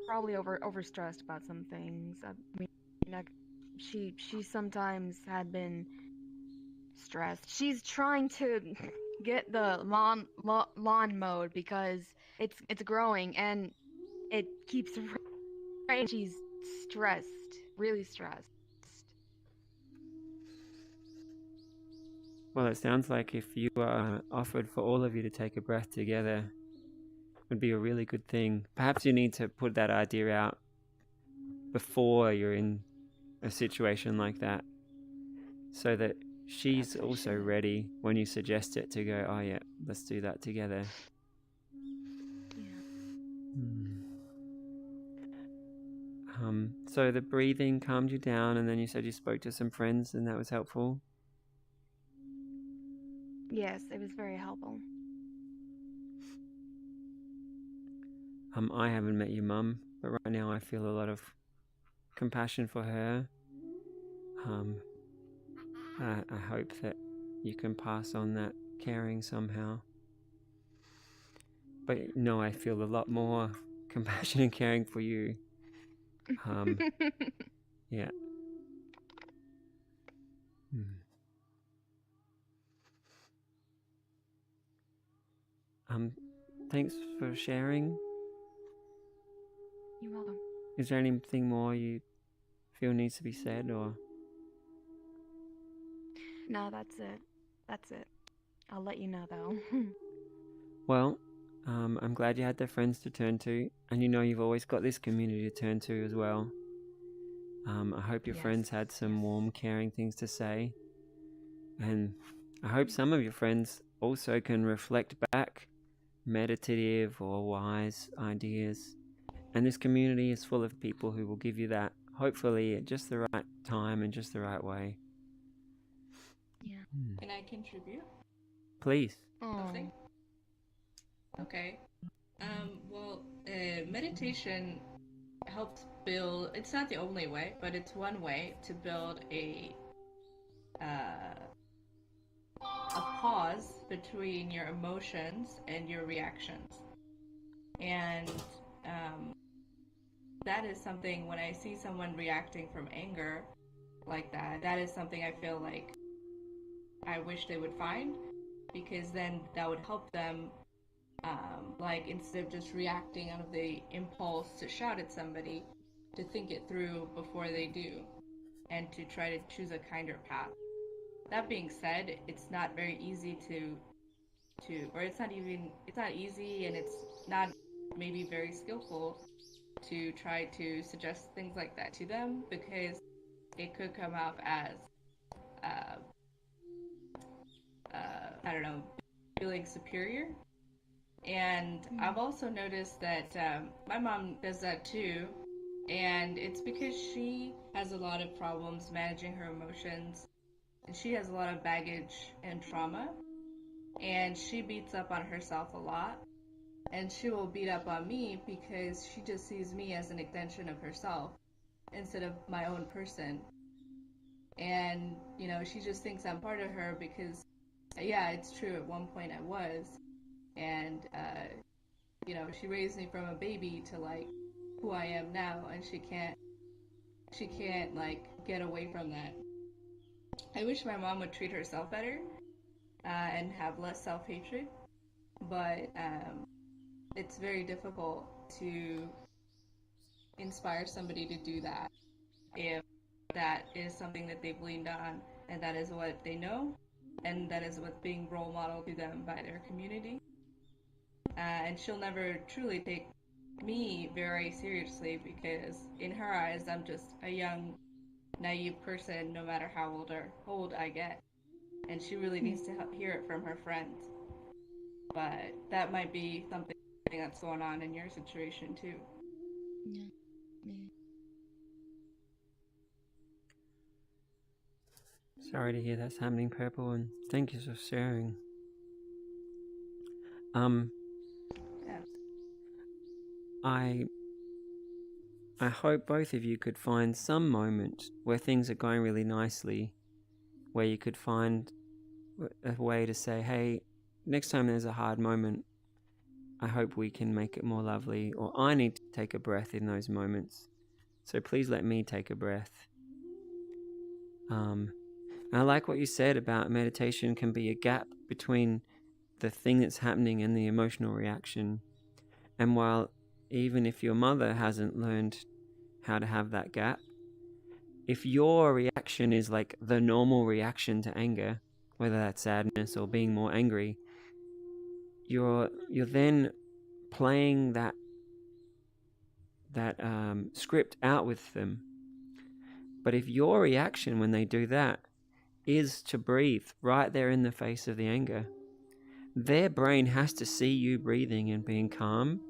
probably overstressed about some things. I mean, like, she sometimes had been stressed. She's trying to get the lawn mowed because it's growing and it keeps raining. She's stressed, really stressed. Well, it sounds like if you offered for all of you to take a breath together, would be a really good thing. Perhaps you need to put that idea out before you're in a situation like that, so that she's Perhaps I also should. ready when you suggest it to go, oh yeah, let's do that together. Yeah. So the breathing calmed you down, and then you said you spoke to some friends, and that was helpful. Yes, it was very helpful. I haven't met your mum, but right now I feel a lot of compassion for her. I hope that you can pass on that caring somehow. But no, I feel a lot more compassion and caring for you. Yeah. Thanks for sharing. You're welcome. Is there anything more you feel needs to be said, or? No, that's it. That's it. I'll let you know though. Well, I'm glad you had the friends to turn to, and you've always got this community to turn to as well. I hope your Yes. friends had some Yes. warm, caring things to say, and I hope some of your friends also can reflect back meditative or wise ideas. And this community is full of people who will give you that, hopefully at just the right time and just the right way. Yeah. Can I contribute Please. something? Okay. Well, meditation helps build. It's not the only way, but it's one way to build a pause between your emotions and your reactions. And that is something, when I see someone reacting from anger like that, that is something I feel like I wish they would find, because then that would help them, like, instead of just reacting out of the impulse to shout at somebody, to think it through before they do, and to try to choose a kinder path. That being said, it's not very easy or it's not easy, and it's not maybe very skillful to try to suggest things like that to them because it could come off as, uh, I don't know, feeling superior. And I've also noticed that my mom does that too. And it's because she has a lot of problems managing her emotions. And she has a lot of baggage and trauma. And she beats up on herself a lot. And she will beat up on me because she just sees me as an extension of herself instead of my own person. And, you know, she just thinks I'm part of her because, yeah, it's true. At one point I was. And, you know, she raised me from a baby to like who I am now, and she can't like get away from that. I wish my mom would treat herself better and have less self-hatred, but it's very difficult to inspire somebody to do that if that is something that they've leaned on and that is what they know and that is what's being role modeled to them by their community. And she'll never truly take me very seriously because in her eyes I'm just a young, naive person no matter how old I get. And she really needs to hear it from her friends. But that might be something that's going on in your situation too. Yeah. Sorry to hear that's happening, Purple, and thank you for sharing. Yeah. I hope both of you could find some moment where things are going really nicely, where you could find a way to say, hey, next time there's a hard moment, I hope we can make it more lovely, or I need to take a breath in those moments. So please let me take a breath. I like what you said about meditation can be a gap between the thing that's happening and the emotional reaction. And while even if your mother hasn't learned how to have that gap, if your reaction is like the normal reaction to anger, whether that's sadness or being more angry, you're then playing that script out with them. But if your reaction when they do that is to breathe right there in the face of the anger, their brain has to see you breathing and being calm,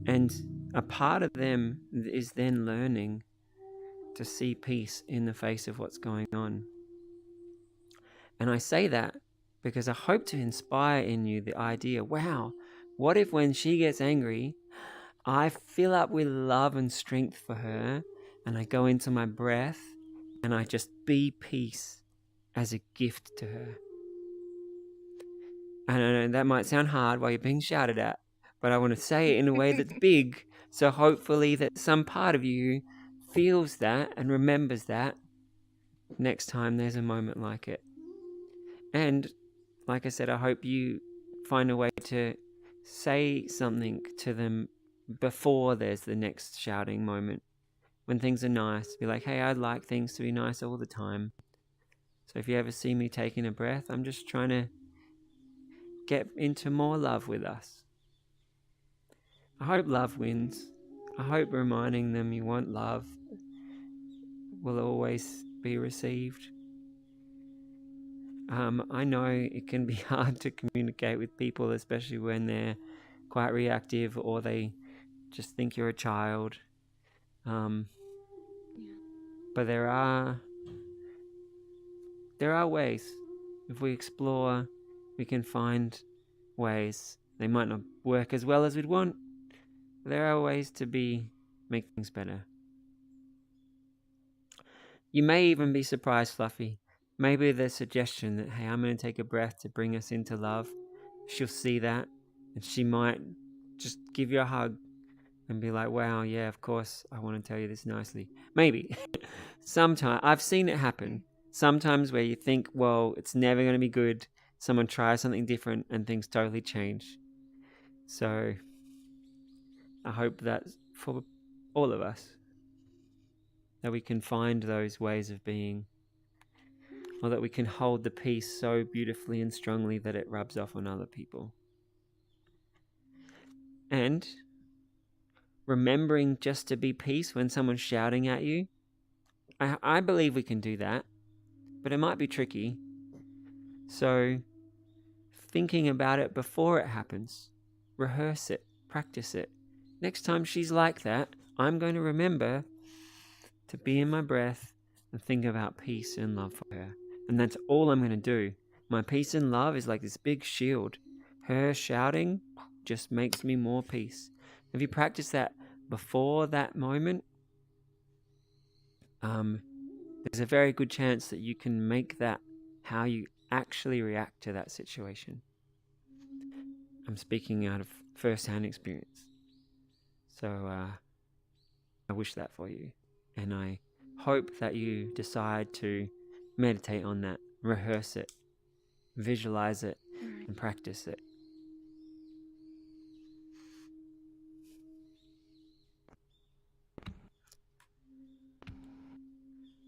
and a part of them is then learning to see peace in the face of what's going on. And I say that because I hope to inspire in you the idea, wow, what if when she gets angry, I fill up with love and strength for her, and I go into my breath and I just be peace as a gift to her. And I know that might sound hard while you're being shouted at, but I want to say it in a way that's big, so hopefully that some part of you feels that and remembers that next time there's a moment like it. And like I said, I hope you find a way to say something to them before there's the next shouting moment. When things are nice, be like, hey, I'd like things to be nice all the time. So if you ever see me taking a breath, I'm just trying to get into more love with us. I hope love wins. I hope reminding them you want love will always be received. I know it can be hard to communicate with people, especially when they're quite reactive or they just think you're a child. But there are ways. If we explore, we can find ways. They might not work as well as we'd want, but there are ways to make things better. You may even be surprised, Fluffy. Maybe the suggestion that, hey, I'm going to take a breath to bring us into love, she'll see that, and she might just give you a hug and be like, wow, yeah, of course, I want to tell you this nicely. Maybe. Sometimes, I've seen it happen. Sometimes where you think, well, it's never going to be good, someone tries something different and things totally change. So, I hope that for all of us, that we can find those ways of being, or that we can hold the peace so beautifully and strongly that it rubs off on other people. And remembering just to be peace when someone's shouting at you. I believe we can do that, but it might be tricky. So thinking about it before it happens, rehearse it, practice it. Next time she's like that, I'm going to remember to be in my breath and think about peace and love for her. And that's all I'm going to do. My peace and love is like this big shield. Her shouting just makes me more peace. If you practice that before that moment, there's a very good chance that you can make that how you actually react to that situation. I'm speaking out of first-hand experience. So I wish that for you. And I hope that you decide to meditate on that, rehearse it, visualize it, and practice it.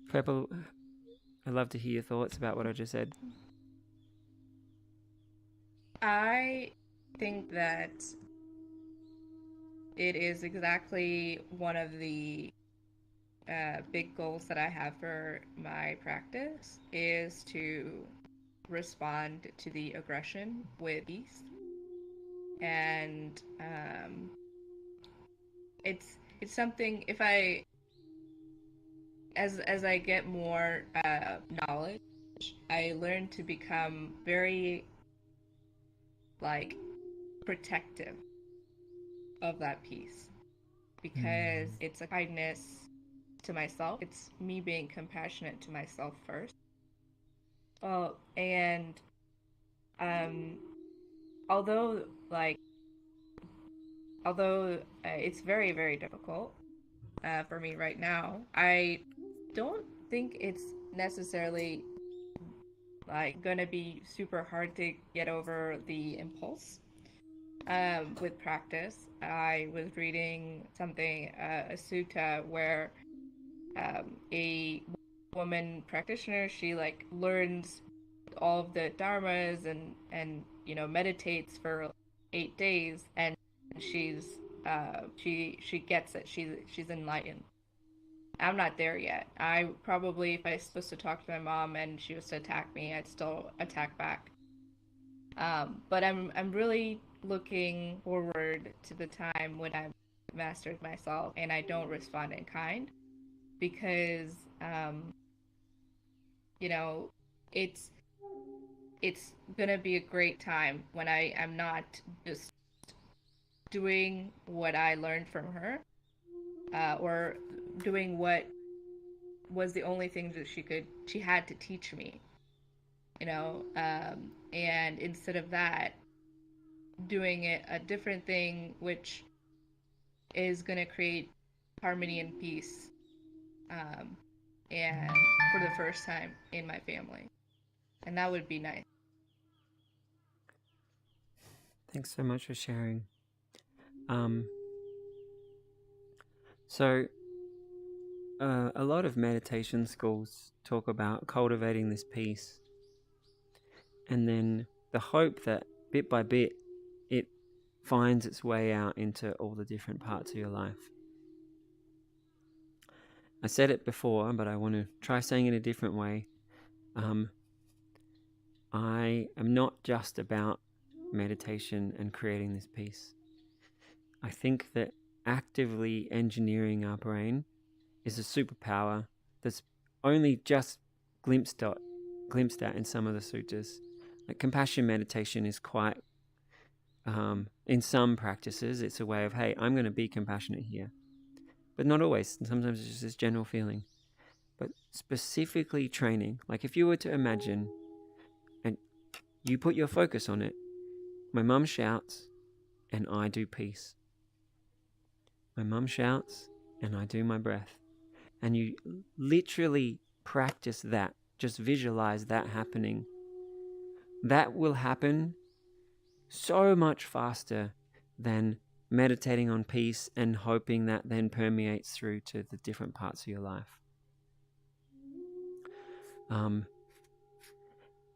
Purple, I'd love to hear your thoughts about what I just said. I think that it is exactly one of the big goals that I have for my practice is to respond to the aggression with peace. And it's something, if I as I get more knowledge, I learn to become very like protective of that peace, because it's a kindness to myself. It's me being compassionate to myself first. And although it's very, very difficult for me right now, I don't think it's necessarily like gonna be super hard to get over the impulse. With practice, I was reading something, a sutta where a woman practitioner, she like learns all of the dharmas and meditates for 8 days, and she's she gets it. She's enlightened. I'm not there yet. I probably, if I was supposed to talk to my mom and she was to attack me, I'd still attack back. But I'm really looking forward to the time when I've mastered myself and I don't respond in kind, because it's gonna be a great time when I am not just doing what I learned from her, or doing what was the only thing that she had to teach me, and instead of that, doing it a different thing, which is going to create harmony and peace, and for the first time in my family. And that would be nice. Thanks so much for sharing. So a lot of meditation schools talk about cultivating this peace, and then the hope that bit by bit it finds its way out into all the different parts of your life. I said it before, but I want to try saying it a different way. I am not just about meditation and creating this peace. I think that actively engineering our brain is a superpower that's only just glimpsed at in some of the suttas. Like compassion meditation is quite, in some practices, it's a way of, hey, I'm going to be compassionate here. But not always. Sometimes it's just this general feeling. But specifically training, like if you were to imagine, and you put your focus on it, my mum shouts and I do peace. My mum shouts and I do my breath. And you literally practice that. Just visualize that happening. That will happen so much faster than meditating on peace and hoping that then permeates through to the different parts of your life.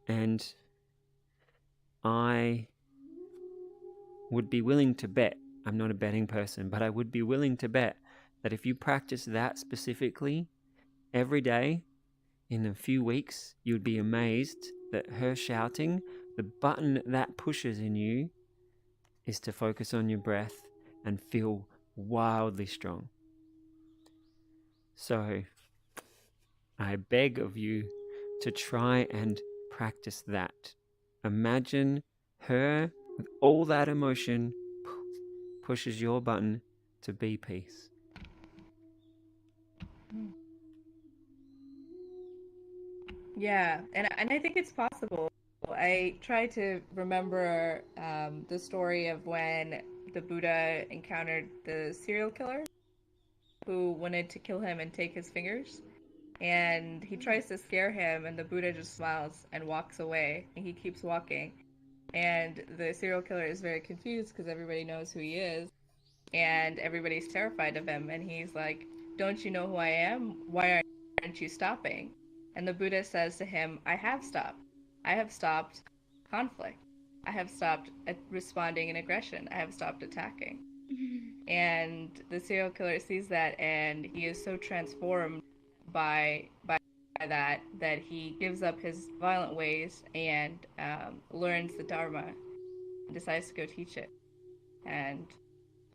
And I would be willing to bet I'm not a betting person, but I would be willing to bet that if you practice that specifically every day in a few weeks, you'd be amazed that her shouting, the button that pushes in you is to focus on your breath and feel wildly strong. So I beg of you to try and practice that. Imagine her with all that emotion pushes your button to be peace. Yeah, and I think it's possible. I try to remember the story of when the Buddha encountered the serial killer who wanted to kill him and take his fingers. And he tries to scare him, and the Buddha just smiles and walks away, and he keeps walking. And the serial killer is very confused because everybody knows who he is, and everybody's terrified of him. And he's like, "Don't you know who I am? Why aren't you stopping?" And the Buddha says to him, "I have stopped. I have stopped conflict. I have stopped responding in aggression. I have stopped attacking." And the serial killer sees that, and he is so transformed by that he gives up his violent ways and learns the Dharma and decides to go teach it. And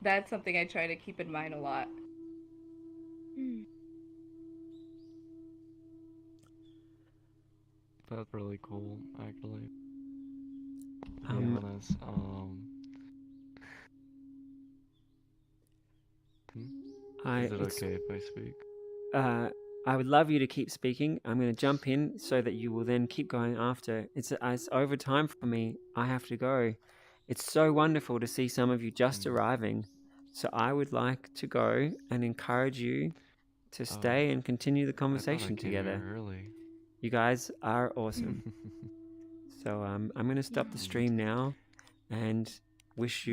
that's something I try to keep in mind a lot. That's really cool, actually. To be Um, honest, is it okay if I speak? I would love you to keep speaking. I'm going to jump in so that you will then keep going after. It's over time for me. I have to go. It's so wonderful to see some of you just arriving. So I would like to go and encourage you to stay and continue the I thought I conversation came together. here early. You guys are awesome. So I'm going to stop the stream now and wish you